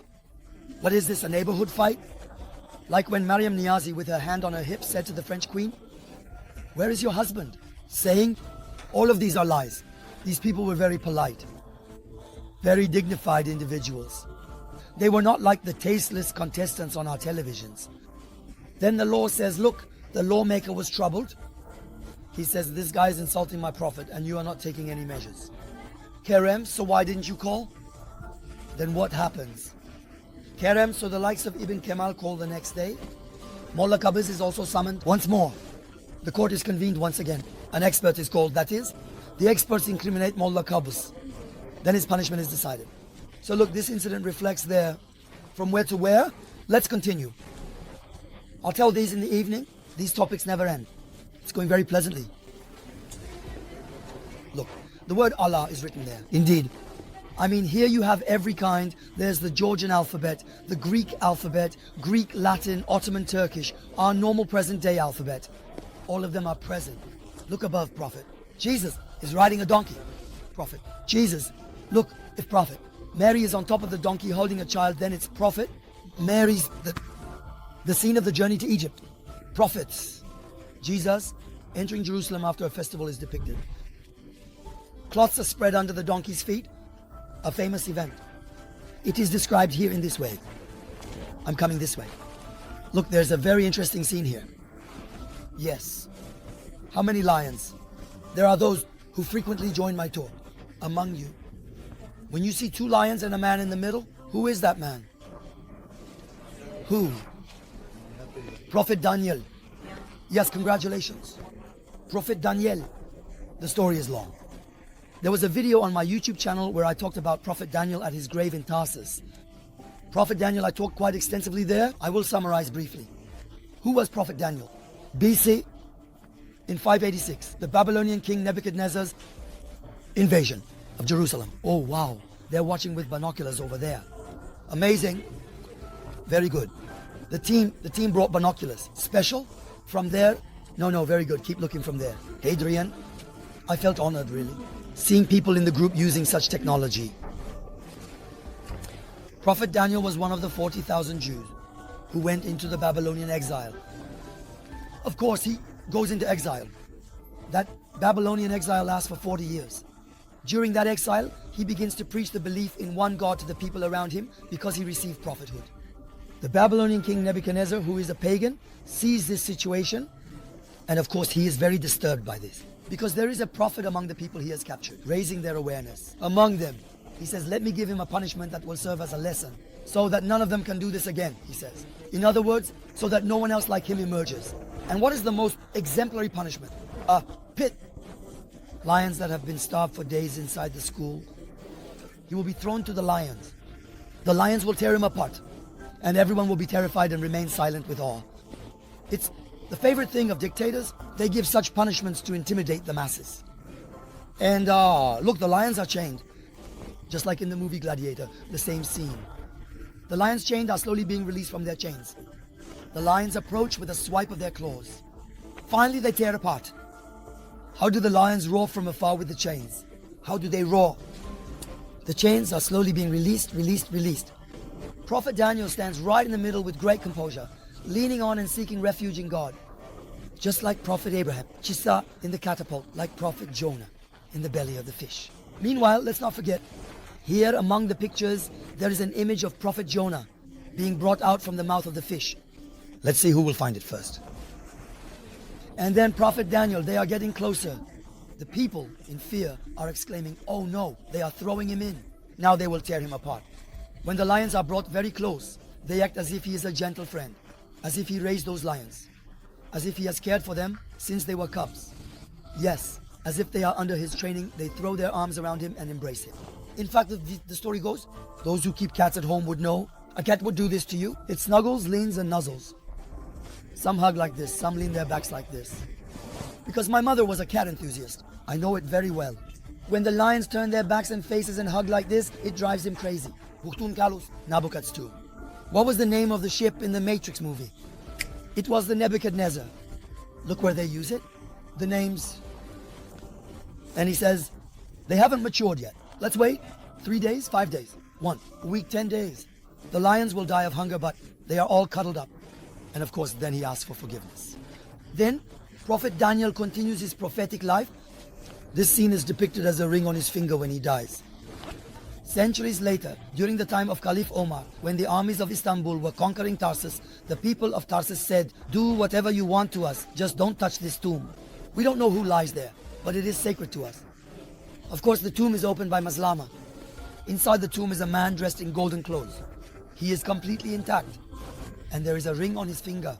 What is this, a neighborhood fight? Like when Mariam Niazi with her hand on her hip said to the French queen, where is your husband? Saying, all of these are lies. These people were very polite, very dignified individuals. They were not like the tasteless contestants on our televisions. Then the law says, look, the lawmaker was troubled. He says, this guy is insulting my prophet and you are not taking any measures. Kerem, so why didn't you call? Then what happens? Kerem, so the likes of Ibn Kemal call the next day. Molla Qabus is also summoned once more. The court is convened once again. An expert is called, that is, the experts incriminate Molla Qabus. Then his punishment is decided. So look, this incident reflects there. From where to where? Let's continue. I'll tell these in the evening. These topics never end. It's going very pleasantly. Look, the word Allah is written there. Indeed. I mean, here you have every kind. There's the Georgian alphabet, the Greek alphabet, Greek, Latin, Ottoman, Turkish, our normal present-day alphabet. All of them are present. Look above, Prophet. Jesus is riding a donkey. Prophet. Jesus. Look, if Prophet. Mary is on top of the donkey holding a child, then it's Prophet. Mary's the scene of the journey to Egypt. Prophets. Jesus entering Jerusalem after a festival is depicted. Cloths are spread under the donkey's feet. A famous event. It is described here in this way. I'm coming this way. Look, there's a very interesting scene here. Yes. How many lions? There are those who frequently join my tour. Among you. When you see two lions and a man in the middle, who is that man? Who? Prophet Daniel. Yes, congratulations. Prophet Daniel. The story is long. There was a video on my YouTube channel where I talked about Prophet Daniel at his grave in Tarsus. Prophet Daniel, I talked quite extensively there. I will summarize briefly. Who was Prophet Daniel? BC, In 586, the Babylonian king Nebuchadnezzar's invasion of Jerusalem. Oh wow, they're watching with binoculars over there. Amazing. Very good. The team brought binoculars. Special. From there. No, very good. Keep looking from there. Adrian, I felt honored really. Seeing people in the group using such technology. Prophet Daniel was one of the 40,000 Jews who went into the Babylonian exile. Of course, he goes into exile. That Babylonian exile lasts for 40 years. During that exile, he begins to preach the belief in one God to the people around him because he received prophethood. The Babylonian king Nebuchadnezzar, who is a pagan, sees this situation, and of course he is very disturbed by this. Because there is a prophet among the people he has captured, raising their awareness. Among them, he says, let me give him a punishment that will serve as a lesson, so that none of them can do this again, he says. In other words, so that no one else like him emerges. And what is the most exemplary punishment? A pit. Lions that have been starved for days inside the school. He will be thrown to the lions. The lions will tear him apart, and everyone will be terrified and remain silent with awe. It's the favorite thing of dictators. They give such punishments to intimidate the masses. And look, the lions are chained. Just like in the movie Gladiator, the same scene. The lions chained are slowly being released from their chains. The lions approach with a swipe of their claws. Finally, they tear apart. How do the lions roar from afar with the chains? How do they roar? The chains are slowly being released. Prophet Daniel stands right in the middle with great composure, leaning on and seeking refuge in God. Just like Prophet Abraham, Chisa in the catapult, like Prophet Jonah in the belly of the fish. Meanwhile, let's not forget, here among the pictures, there is an image of Prophet Jonah being brought out from the mouth of the fish. Let's see who will find it first. And then Prophet Daniel, they are getting closer. The people, in fear, are exclaiming, oh no, they are throwing him in. Now they will tear him apart. When the lions are brought very close, they act as if he is a gentle friend, as if he raised those lions, as if he has cared for them since they were cubs. Yes, as if they are under his training, they throw their arms around him and embrace him. In fact, the story goes, those who keep cats at home would know, a cat would do this to you. It snuggles, leans and nuzzles. Some hug like this, some lean their backs like this. Because my mother was a cat enthusiast, I know it very well. When the lions turn their backs and faces and hug like this, it drives him crazy. Nabucco's tomb. What was the name of the ship in the Matrix movie? It was the Nebuchadnezzar. Look where they use it. The names. And he says, they haven't matured yet. Let's wait. 3 days, 5 days, 1 week, 10 days. The lions will die of hunger, but they are all cuddled up. And of course, then he asks for forgiveness. Then, Prophet Daniel continues his prophetic life. This scene is depicted as a ring on his finger when he dies. Centuries later, during the time of Caliph Omar, when the armies of Istanbul were conquering Tarsus, the people of Tarsus said, do whatever you want to us, just don't touch this tomb. We don't know who lies there, but it is sacred to us. Of course, the tomb is opened by Maslama. Inside the tomb is a man dressed in golden clothes. He is completely intact. And there is a ring on his finger.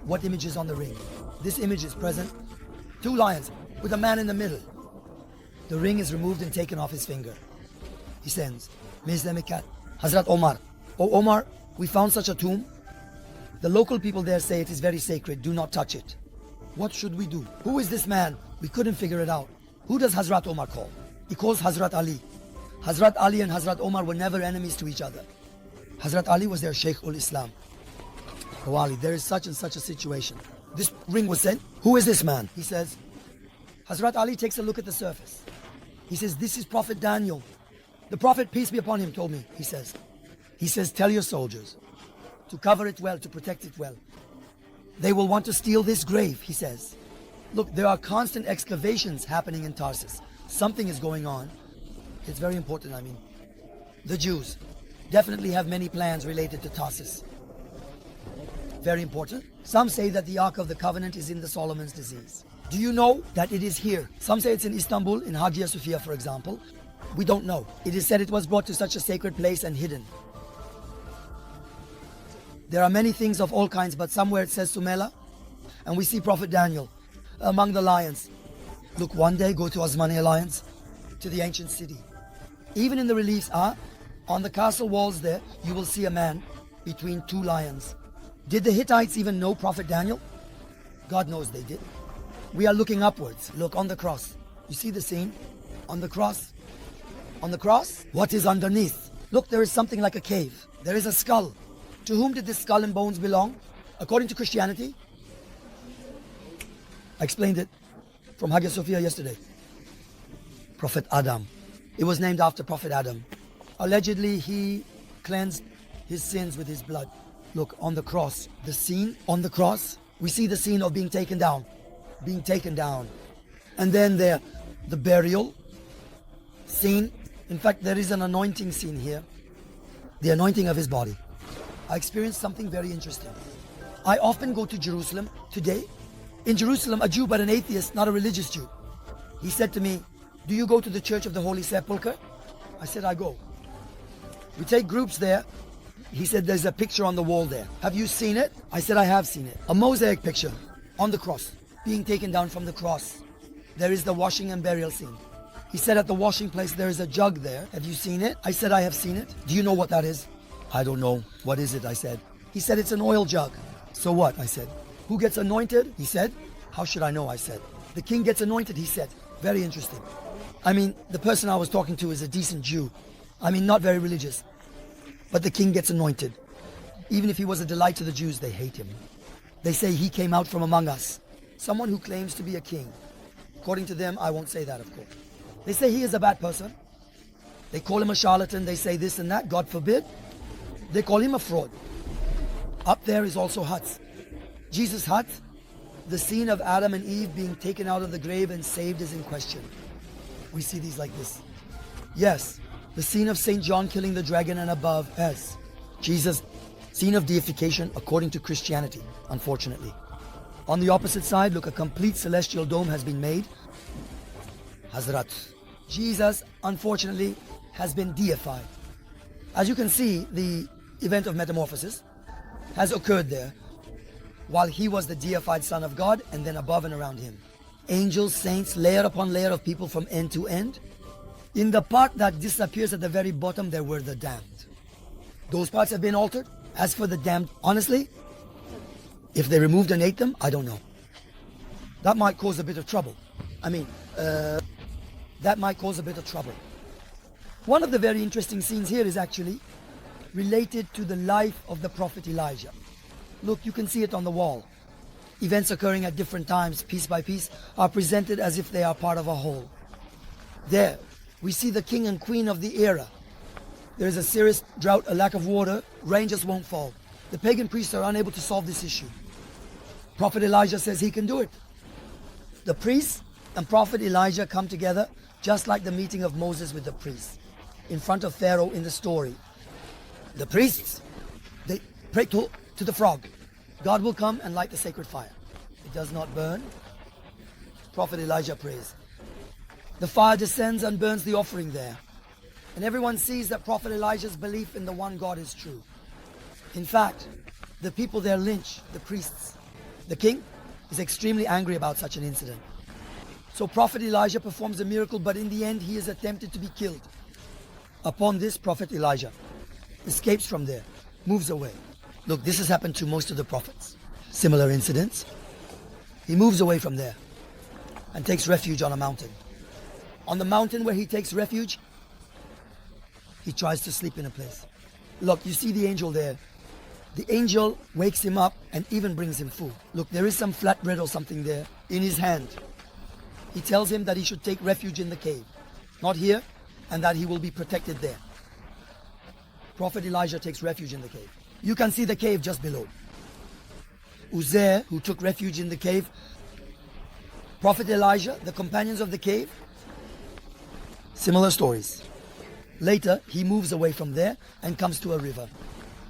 What image is on the ring? This image is present. 2 lions with a man in the middle. The ring is removed and taken off his finger. He sends, Mizlemikat, Hazrat Omar. Oh Omar, we found such a tomb. The local people there say it is very sacred, do not touch it. What should we do? Who is this man? We couldn't figure it out. Who does Hazrat Omar call? He calls Hazrat Ali. Hazrat Ali and Hazrat Omar were never enemies to each other. Hazrat Ali was their Shaykh ul Islam. Oh Ali, there is such and such a situation. This ring was sent. Who is this man? He says. Hazrat Ali takes a look at the surface. He says, this is Prophet Daniel. The Prophet, peace be upon him, told me, he says. He says, tell your soldiers to cover it well, to protect it well. They will want to steal this grave, he says. Look, there are constant excavations happening in Tarsus. Something is going on. It's very important, I mean. The Jews definitely have many plans related to Tarsus. Very important. Some say that the Ark of the Covenant is in the Solomon's disease. Do you know that it is here? Some say it's in Istanbul, in Hagia Sophia, for example. We don't know. It is said it was brought to such a sacred place and hidden. There are many things of all kinds, but somewhere it says Sumela, and we see Prophet Daniel among the lions. Look, one day go to Osmani Lions, to the ancient city. Even in the reliefs, on the castle walls there, you will see a man between 2 lions. Did the Hittites even know Prophet Daniel? God knows they did. We are looking upwards. Look on the cross. You see the scene? On the cross. On the cross, what is underneath? Look, there is something like a cave. There is a skull. To whom did this skull and bones belong? According to Christianity, I explained it from Hagia Sophia yesterday. Prophet Adam. It was named after Prophet Adam. Allegedly, he cleansed his sins with his blood. Look, on the cross, the scene on the cross, we see the scene of being taken down. Being taken down. And then there, the burial scene. In fact, there is an anointing scene here. The anointing of his body. I experienced something very interesting. I often go to Jerusalem today. In Jerusalem, a Jew but an atheist, not a religious Jew. He said to me, do you go to the Church of the Holy Sepulchre? I said, I go. We take groups there. He said, there's a picture on the wall there. Have you seen it? I said, I have seen it. A mosaic picture on the cross, being taken down from the cross. There is the washing and burial scene. He said at the washing place, there is a jug there. Have you seen it? I said, I have seen it. Do you know what that is? I don't know. What is it? I said. He said, it's an oil jug. So what? I said. Who gets anointed? He said. How should I know? I said. The king gets anointed, he said. Very interesting. I mean, the person I was talking to is a decent Jew. I mean, not very religious. But the king gets anointed. Even if he was a delight to the Jews, they hate him. They say he came out from among us. Someone who claims to be a king. According to them, I won't say that, of course. They say he is a bad person. They call him a charlatan. They say this and that. God forbid. They call him a fraud. Up there is also huts. Jesus' hut, the scene of Adam and Eve being taken out of the grave and saved is in question. We see these like this. Yes, the scene of St. John killing the dragon and above. Yes, Jesus, scene of deification according to Christianity, unfortunately. On the opposite side, look, a complete celestial dome has been made. Hazrat. Jesus, unfortunately, has been deified. As you can see, the event of metamorphosis has occurred there while he was the deified Son of God, and then above and around him. Angels, saints, layer upon layer of people from end to end. In the part that disappears at the very bottom, there were the damned. Those parts have been altered. As for the damned, honestly, if they removed and ate them, I don't know. That might cause a bit of trouble. That might cause a bit of trouble. One of the very interesting scenes here is actually related to the life of the prophet Elijah. Look, you can see it on the wall. Events occurring at different times, piece by piece, are presented as if they are part of a whole. There, we see the king and queen of the era. There is a serious drought, a lack of water, rain just won't fall. The pagan priests are unable to solve this issue. Prophet Elijah says he can do it. The priests and Prophet Elijah come together just like the meeting of Moses with the priests in front of Pharaoh in the story. The priests, they pray to the frog. God will come and light the sacred fire. It does not burn. Prophet Elijah prays. The fire descends and burns the offering there. And everyone sees that Prophet Elijah's belief in the one God is true. In fact, the people there lynch the priests. The king is extremely angry about such an incident. So Prophet Elijah performs a miracle, but in the end he is attempted to be killed. Upon this, Prophet Elijah escapes from there, moves away. Look, this has happened to most of the prophets. Similar incidents. He moves away from there and takes refuge on a mountain. On the mountain where he takes refuge, he tries to sleep in a place. Look, you see the angel there. The angel wakes him up and even brings him food. Look, there is some flatbread or something there in his hand. He tells him that he should take refuge in the cave, not here, and that he will be protected there. Prophet Elijah takes refuge in the cave. You can see the cave just below. Uzair, who took refuge in the cave, Prophet Elijah, the companions of the cave, similar stories. Later, he moves away from there and comes to a river.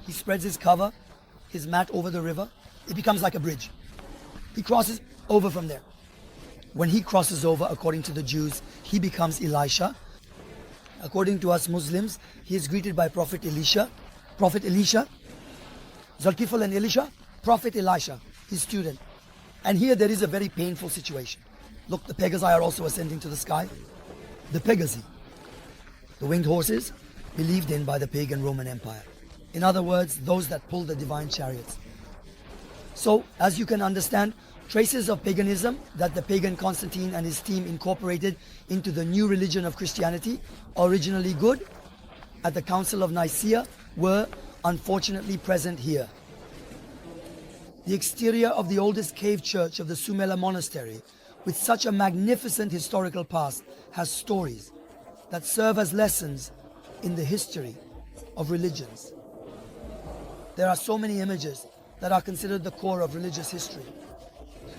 He spreads his cover, his mat over the river. It becomes like a bridge. He crosses over from there. When he crosses over, according to the Jews, he becomes Elisha. According to us Muslims, he is greeted by Prophet Elisha. Prophet Elisha, Zulkifl and Elisha, Prophet Elisha, his student. And here there is a very painful situation. Look, the Pegasi are also ascending to the sky. The Pegasi, the winged horses, believed in by the pagan Roman Empire. In other words, those that pull the divine chariots. So, as you can understand, Traces of paganism that the pagan Constantine and his team incorporated into the new religion of Christianity, originally good, at the Council of Nicaea, were unfortunately present here. The exterior of the oldest cave church of the SUMELA Monastery, with such a magnificent historical past, has stories that serve as lessons in the history of religions. There are so many images that are considered the core of religious history.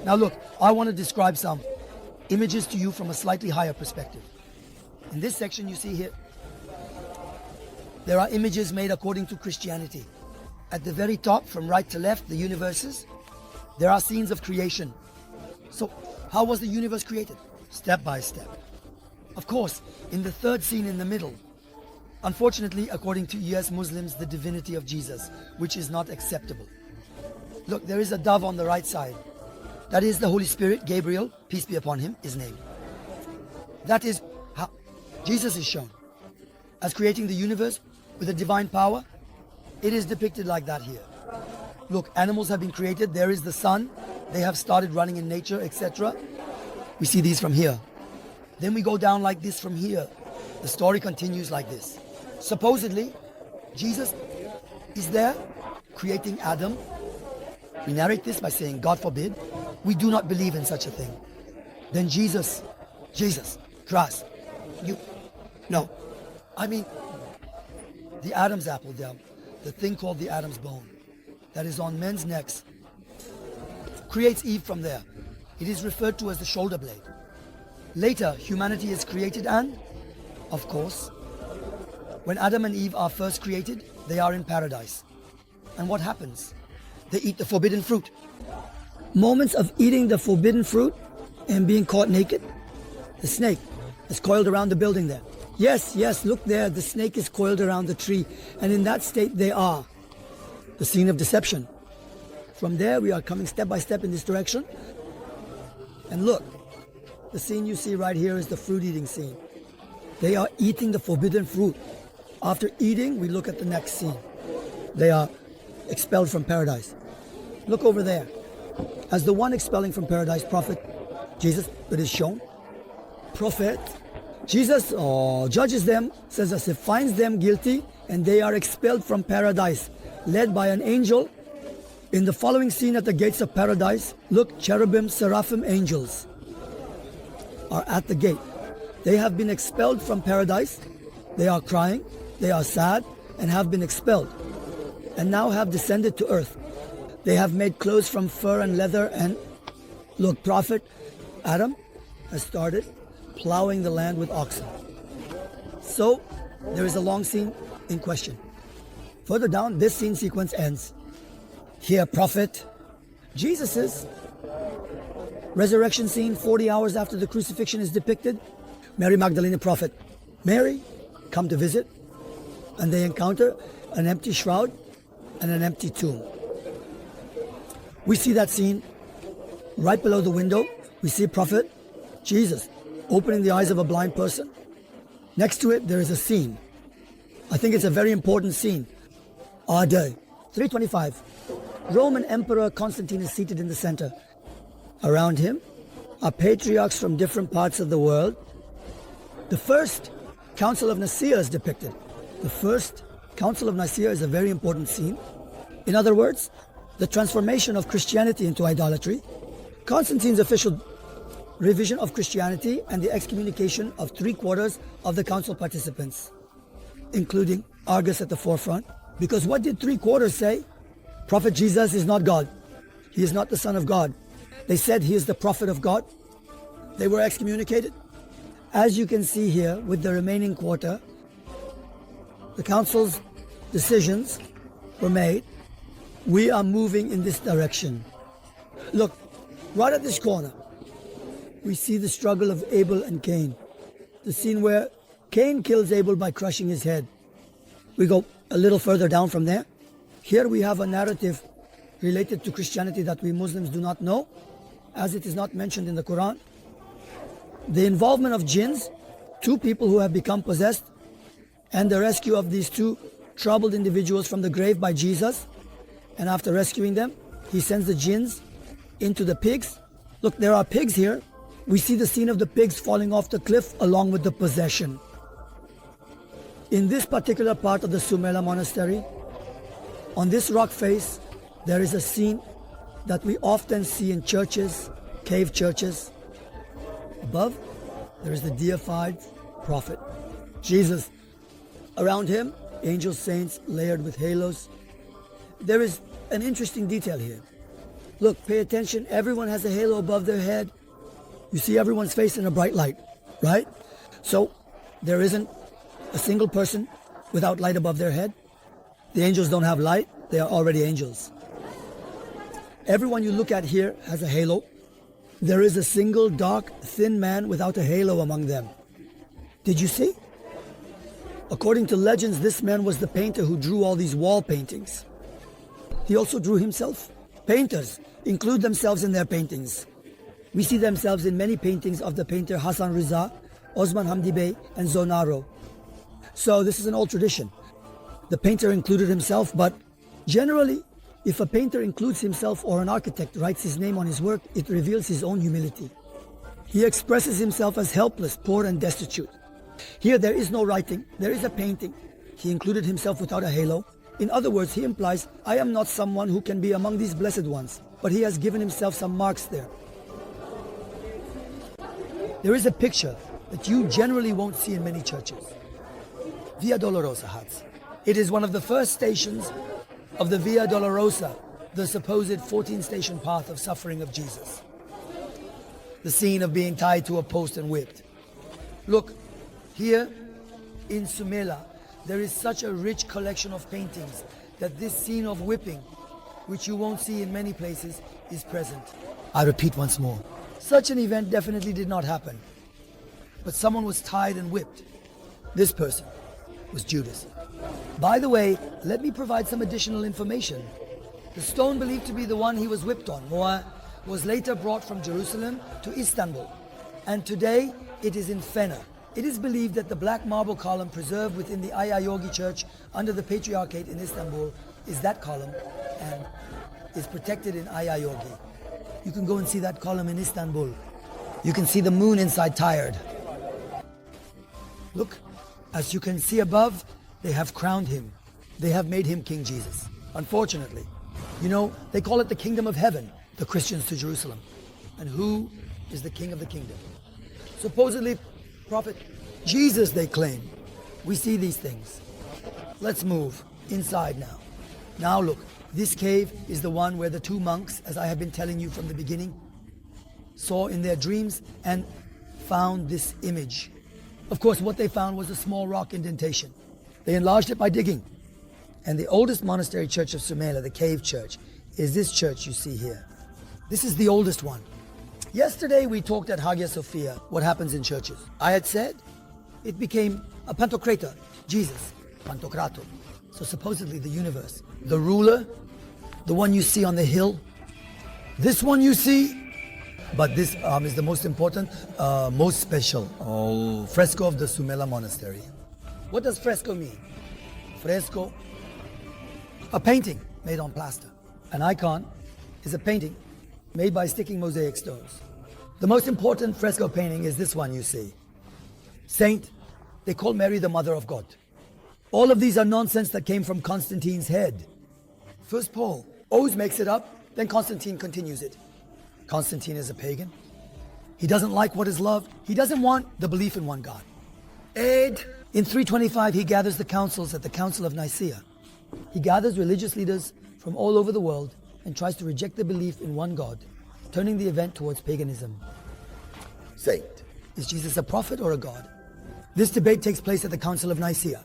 Now look, I want to describe some images to you from a slightly higher perspective. In this section you see here, there are images made according to Christianity. At the very top, from right to left, the universes, there are scenes of creation. So, how was the universe created? Step by step. Of course, in the third scene in the middle, unfortunately, according to US Muslims, the divinity of Jesus, which is not acceptable. Look, there is a dove on the right side. That is the Holy Spirit, Gabriel, peace be upon him, is named. That is how Jesus is shown as creating the universe with a divine power. It is depicted like that here. Look, animals have been created. There is the sun. They have started running in nature, etc. We see these from here. Then we go down like this from here. The story continues like this. Supposedly, Jesus is there creating Adam. We narrate this by saying, God forbid, we do not believe in such a thing. Then Jesus, Christ, the Adam's apple, the thing called the Adam's bone, that is on men's necks, creates Eve from there. It is referred to as the shoulder blade. Later, humanity is created and, of course, when Adam and Eve are first created, they are in paradise. And what happens? They eat the forbidden fruit. Moments of eating the forbidden fruit and being caught naked. The snake is coiled around the building there. Yes, look there, the snake is coiled around the tree, and in that state they are. The scene of deception. From there we are coming step by step in this direction. And look, the scene you see right here is the fruit eating scene. They are eating the forbidden fruit. After eating, we look at the next scene. They are expelled from paradise. Look over there. As the one expelling from paradise, prophet Jesus, it is shown. Prophet Jesus judges them, says as if finds them guilty, and they are expelled from paradise, led by an angel. In the following scene at the gates of paradise, look, cherubim, seraphim, angels are at the gate. They have been expelled from paradise. They are crying, they are sad, and have been expelled, and now have descended to earth. They have made clothes from fur and leather, and look, prophet Adam has started plowing the land with oxen. So there is a long scene in question. Further down, this scene sequence ends. Here, prophet Jesus' resurrection scene 40 hours after the crucifixion is depicted. Mary Magdalene, prophet Mary, come to visit, and they encounter an empty shroud and an empty tomb. We see that scene right below the window. We see prophet Jesus opening the eyes of a blind person. Next to it, there is a scene. I think it's a very important scene. Our day, 325. Roman Emperor Constantine is seated in the center. Around him are patriarchs from different parts of the world. The first Council of Nicaea is depicted. The first Council of Nicaea is a very important scene. In other words, the transformation of Christianity into idolatry, Constantine's official revision of Christianity, and the excommunication of 3/4 of the council participants, including Argus at the forefront. Because what did 3/4 say? Prophet Jesus is not God. He is not the Son of God. They said he is the prophet of God. They were excommunicated. As you can see here, with the remaining quarter, the council's decisions were made. We are moving in this direction. Look, right at this corner, we see the struggle of Abel and Cain. The scene where Cain kills Abel by crushing his head. We go a little further down from there. Here we have a narrative related to Christianity that we Muslims do not know, as it is not mentioned in the Quran. The involvement of jinns, 2 people who have become possessed, and the rescue of these 2 troubled individuals from the grave by Jesus. And after rescuing them, he sends the jinns into the pigs. Look, there are pigs here. We see the scene of the pigs falling off the cliff along with the possession. In this particular part of the SUMELA monastery, on this rock face, there is a scene that we often see in churches, cave churches. Above, there is the deified prophet, Jesus. Around him, angel saints layered with halos. There is an interesting detail here. Look, pay attention. Everyone has a halo above their head. You see everyone's face in a bright light, right? So there isn't a single person without light above their head. The angels don't have light. They are already angels. Everyone you look at here has a halo. There is a single dark, thin man without a halo among them. Did you see? According to legends, this man was the painter who drew all these wall paintings. He also drew himself. Painters include themselves in their paintings. We see themselves in many paintings of the painter Hasan Rıza, Osman Hamdi Bey, and Zonaro. So this is an old tradition. The painter included himself, but generally, if a painter includes himself or an architect writes his name on his work, it reveals his own humility. He expresses himself as helpless, poor, and destitute. Here there is no writing, there is a painting. He included himself without a halo. In other words, he implies, I am not someone who can be among these blessed ones, but he has given himself some marks there. There is a picture that you generally won't see in many churches. Via Dolorosa huts. It is one of the first stations of the Via Dolorosa, the supposed 14-station path of suffering of Jesus. The scene of being tied to a post and whipped. Look, here in SUMELA, there is such a rich collection of paintings that this scene of whipping, which you won't see in many places, is present. I repeat once more, such an event definitely did not happen. But someone was tied and whipped. This person was Judas. By the way, let me provide some additional information. The stone believed to be the one he was whipped on, was later brought from Jerusalem to Istanbul, and today it is in Fener. It is believed that the black marble column preserved within the Ayayogi church under the Patriarchate in Istanbul is that column and is protected in Ayayogi. You can go and see that column in Istanbul. You can see the moon inside Tired. Look, as you can see above, they have crowned him. They have made him King Jesus. Unfortunately, you know, they call it the kingdom of heaven, the Christians to Jerusalem. And who is the king of the kingdom? Supposedly, Prophet Jesus, they claim. We see these things. Let's move inside now. Now look, this cave is the one where the two monks, as I have been telling you from the beginning, saw in their dreams and found this image. Of course, what they found was a small rock indentation. They enlarged it by digging. And the oldest monastery church of SUMELA, the cave church, is this church you see here. This is the oldest one. Yesterday we talked at Hagia Sophia, what happens in churches. I had said it became a Pantocrator, Jesus, Pantocrator. So supposedly the universe, the ruler, the one you see on the hill, this one you see, but this is the most important, most special fresco of the SUMELA monastery. What does fresco mean? Fresco, a painting made on plaster. An icon is a painting made by sticking mosaic stones. The most important fresco painting is this one you see. Saint, they call Mary the Mother of God. All of these are nonsense that came from Constantine's head. First Paul always makes it up, then Constantine continues it. Constantine is a pagan. He doesn't like what is loved. He doesn't want the belief in one God. In 325, he gathers the councils at the Council of Nicaea. He gathers religious leaders from all over the world and tries to reject the belief in one God, turning the event towards paganism. Saint. Is Jesus a prophet or a god? This debate takes place at the Council of Nicaea.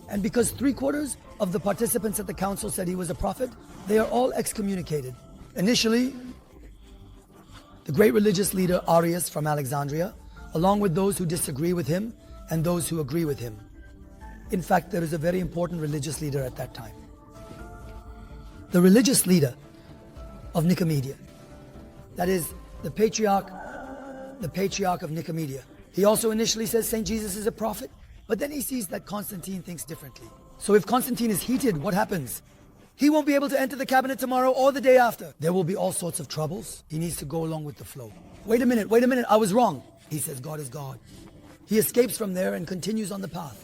And because 3/4 of the participants at the council said he was a prophet, they are all excommunicated. Initially, the great religious leader Arius from Alexandria, along with those who disagree with him and those who agree with him. In fact, there is a very important religious leader at that time. The religious leader of Nicomedia, that is the patriarch of Nicomedia. He also initially says Saint Jesus is a prophet, but then he sees that Constantine thinks differently. So if Constantine is heated, what happens? He won't be able to enter the cabinet tomorrow or the day after. There will be all sorts of troubles. He needs to go along with the flow. Wait a minute, I was wrong. He says God is God. He escapes from there and continues on the path.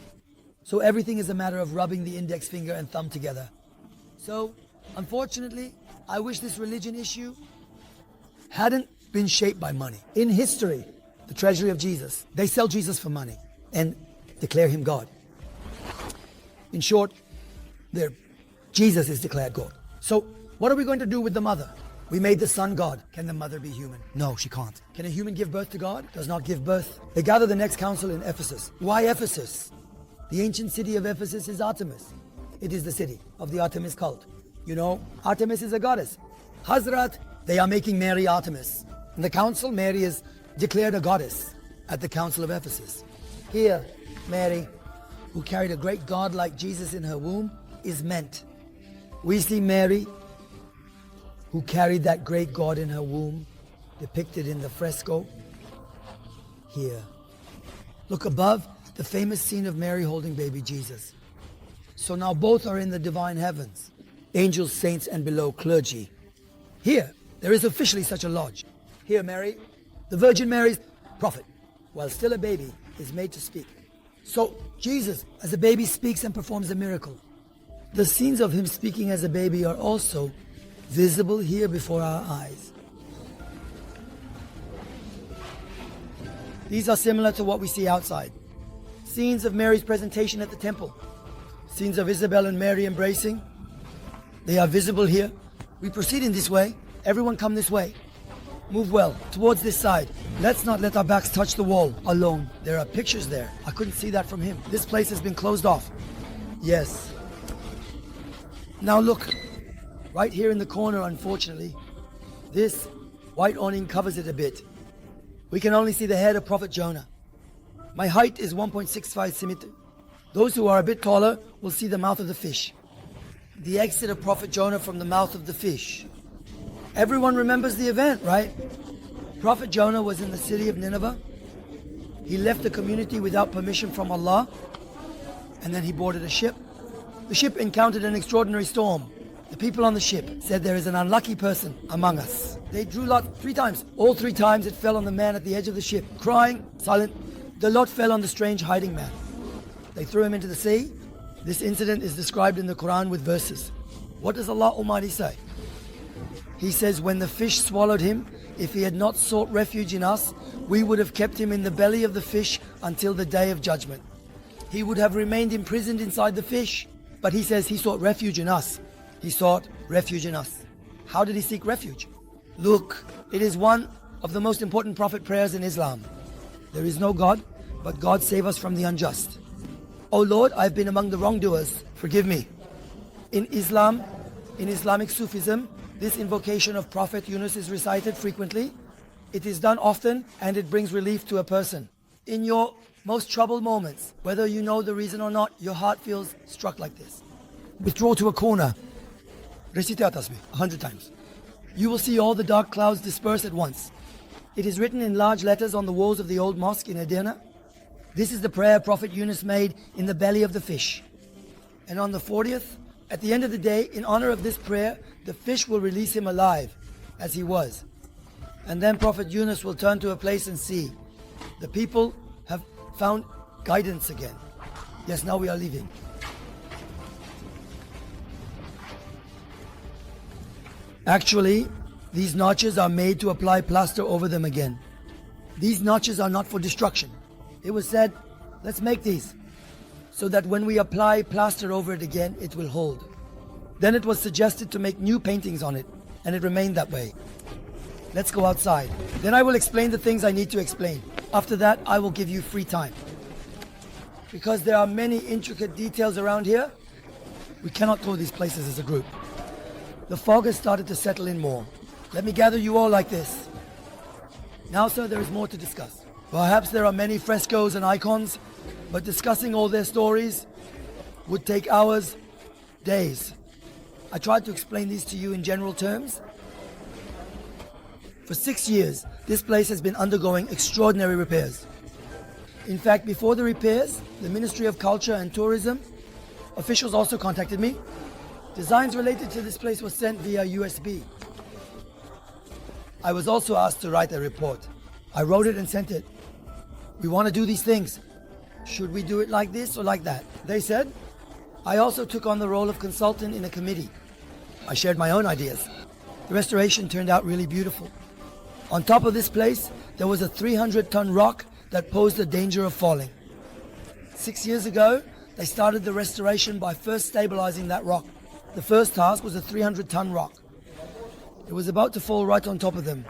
So everything is a matter of rubbing the index finger and thumb together. So, unfortunately, I wish this religion issue hadn't been shaped by money. In history, the treasury of Jesus, they sell Jesus for money and declare him God. In short, Jesus is declared God. So, what are we going to do with the mother? We made the son God. Can the mother be human? No, she can't. Can a human give birth to God? Does not give birth. They gather the next council in Ephesus. Why Ephesus? The ancient city of Ephesus is Artemis. It is the city of the Artemis cult. You know, Artemis is a goddess. Hazrat, they are making Mary Artemis. In the council, Mary is declared a goddess at the council of Ephesus. Here, Mary, who carried a great God like Jesus in her womb, is meant. We see Mary, who carried that great God in her womb, depicted in the fresco here. Look above, the famous scene of Mary holding baby Jesus. So now both are in the divine heavens, angels, saints, and below clergy. Here, there is officially such a lodge. Here, Mary, the Virgin Mary's prophet, while still a baby, is made to speak. So Jesus, as a baby, speaks and performs a miracle. The scenes of him speaking as a baby are also visible here before our eyes. These are similar to what we see outside. Scenes of Mary's presentation at the temple. Scenes of Isabel and Mary embracing. They are visible here. We proceed in this way. Everyone come this way. Move well, towards this side. Let's not let our backs touch the wall alone. There are pictures there. I couldn't see that from him. This place has been closed off. Yes. Now look, right here in the corner, unfortunately, this white awning covers it a bit. We can only see the head of Prophet Jonah. My height is 1.65 centimeters. Those who are a bit taller will see the mouth of the fish. The exit of Prophet Jonah from the mouth of the fish. Everyone remembers the event, right? Prophet Jonah was in the city of Nineveh. He left the community without permission from Allah, and then he boarded a ship. The ship encountered an extraordinary storm. The people on the ship said there is an unlucky person among us. They drew lot 3 times. All 3 times it fell on the man at the edge of the ship, crying, silent. The lot fell on the strange hiding man. They threw him into the sea. This incident is described in the Quran with verses. What does Allah Almighty say? He says, when the fish swallowed him, if he had not sought refuge in us, we would have kept him in the belly of the fish until the day of judgment. He would have remained imprisoned inside the fish. But he says he sought refuge in us. He sought refuge in us. How did he seek refuge? Look, it is one of the most important prophet prayers in Islam. There is no God, but God save us from the unjust. O Lord, I have been among the wrongdoers. Forgive me. In Islam, in Islamic Sufism, this invocation of Prophet Yunus is recited frequently. It is done often and it brings relief to a person. In your most troubled moments, whether you know the reason or not, your heart feels struck like this. Withdraw to a corner. Recite a tasbih 100 times. You will see all the dark clouds disperse at once. It is written in large letters on the walls of the old mosque in Edina. This is the prayer Prophet Yunus made in the belly of the fish. And on the 40th, at the end of the day, in honor of this prayer, the fish will release him alive, as he was. And then Prophet Yunus will turn to a place and see. The people have found guidance again. Yes, now we are leaving. Actually, these notches are made to apply plaster over them again. These notches are not for destruction. It was said, let's make these, so that when we apply plaster over it again, it will hold. Then it was suggested to make new paintings on it, and it remained that way. Let's go outside. Then I will explain the things I need to explain. After that, I will give you free time. Because there are many intricate details around here, we cannot tour these places as a group. The fog has started to settle in more. Let me gather you all like this. Now, sir, there is more to discuss. Perhaps there are many frescoes and icons, but discussing all their stories would take hours, days. I tried to explain these to you in general terms. For 6 years, this place has been undergoing extraordinary repairs. In fact, before the repairs, the Ministry of Culture and Tourism officials also contacted me. Designs related to this place were sent via USB. I was also asked to write a report. I wrote it and sent it. We want to do these things. Should we do it like this or like that? They said. I also took on the role of consultant in a committee. I shared my own ideas. The restoration turned out really beautiful. On top of this place, there was a 300-ton rock that posed the danger of falling. 6 years ago, they started the restoration by first stabilizing that rock. The first task was a 300-ton rock. It was about to fall right on top of them.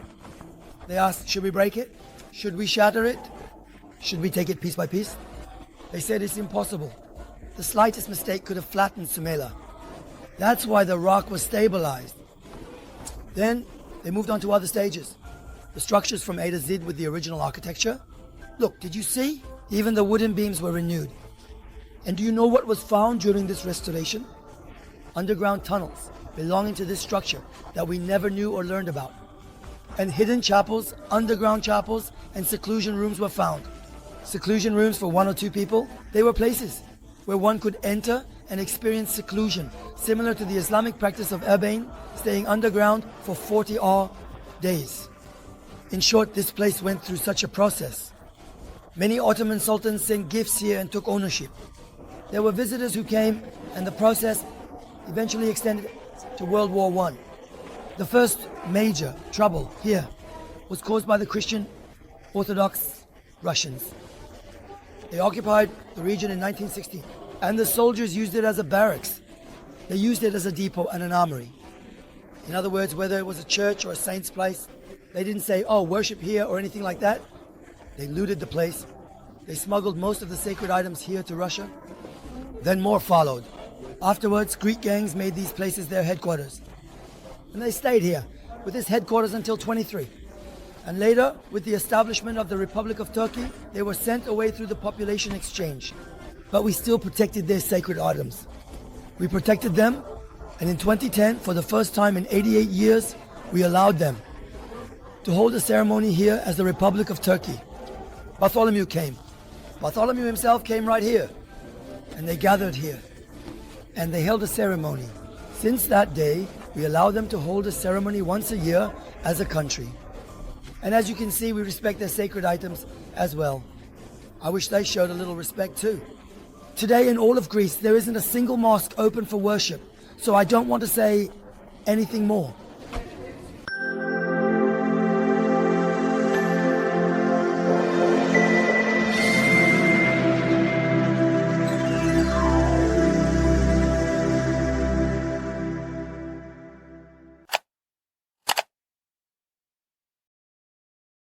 They asked, should we break it? Should we shatter it? Should we take it piece by piece? They said it's impossible. The slightest mistake could have flattened SUMELA. That's why the rock was stabilized. Then they moved on to other stages. The structures from A to Z with the original architecture. Look, did you see? Even the wooden beams were renewed. And do you know what was found during this restoration? Underground tunnels belonging to this structure that we never knew or learned about. And hidden chapels, underground chapels, and seclusion rooms were found. Seclusion rooms for 1 or 2 people, they were places where one could enter and experience seclusion, similar to the Islamic practice of Ebain, staying underground for 40 days. In short, this place went through such a process. Many Ottoman sultans sent gifts here and took ownership. There were visitors who came, and the process eventually extended to World War I. The first major trouble here was caused by the Christian Orthodox Russians. They occupied the region in 1916, and the soldiers used it as a barracks. They used it as a depot and an armory. In other words, whether it was a church or a saint's place, they didn't say, oh, worship here or anything like that. They looted the place. They smuggled most of the sacred items here to Russia. Then more followed. Afterwards, Greek gangs made these places their headquarters. And they stayed here with this headquarters until 23. And later, with the establishment of the Republic of Turkey, they were sent away through the population exchange. But we still protected their sacred items. We protected them, and in 2010, for the first time in 88 years, we allowed them to hold a ceremony here as the Republic of Turkey. Bartholomew came. Bartholomew himself came right here. And they gathered here. And they held a ceremony. Since that day, we allow them to hold a ceremony once a year as a country. And as you can see, we respect their sacred items as well. I wish they showed a little respect too. Today in all of Greece, there isn't a single mosque open for worship, so I don't want to say anything more.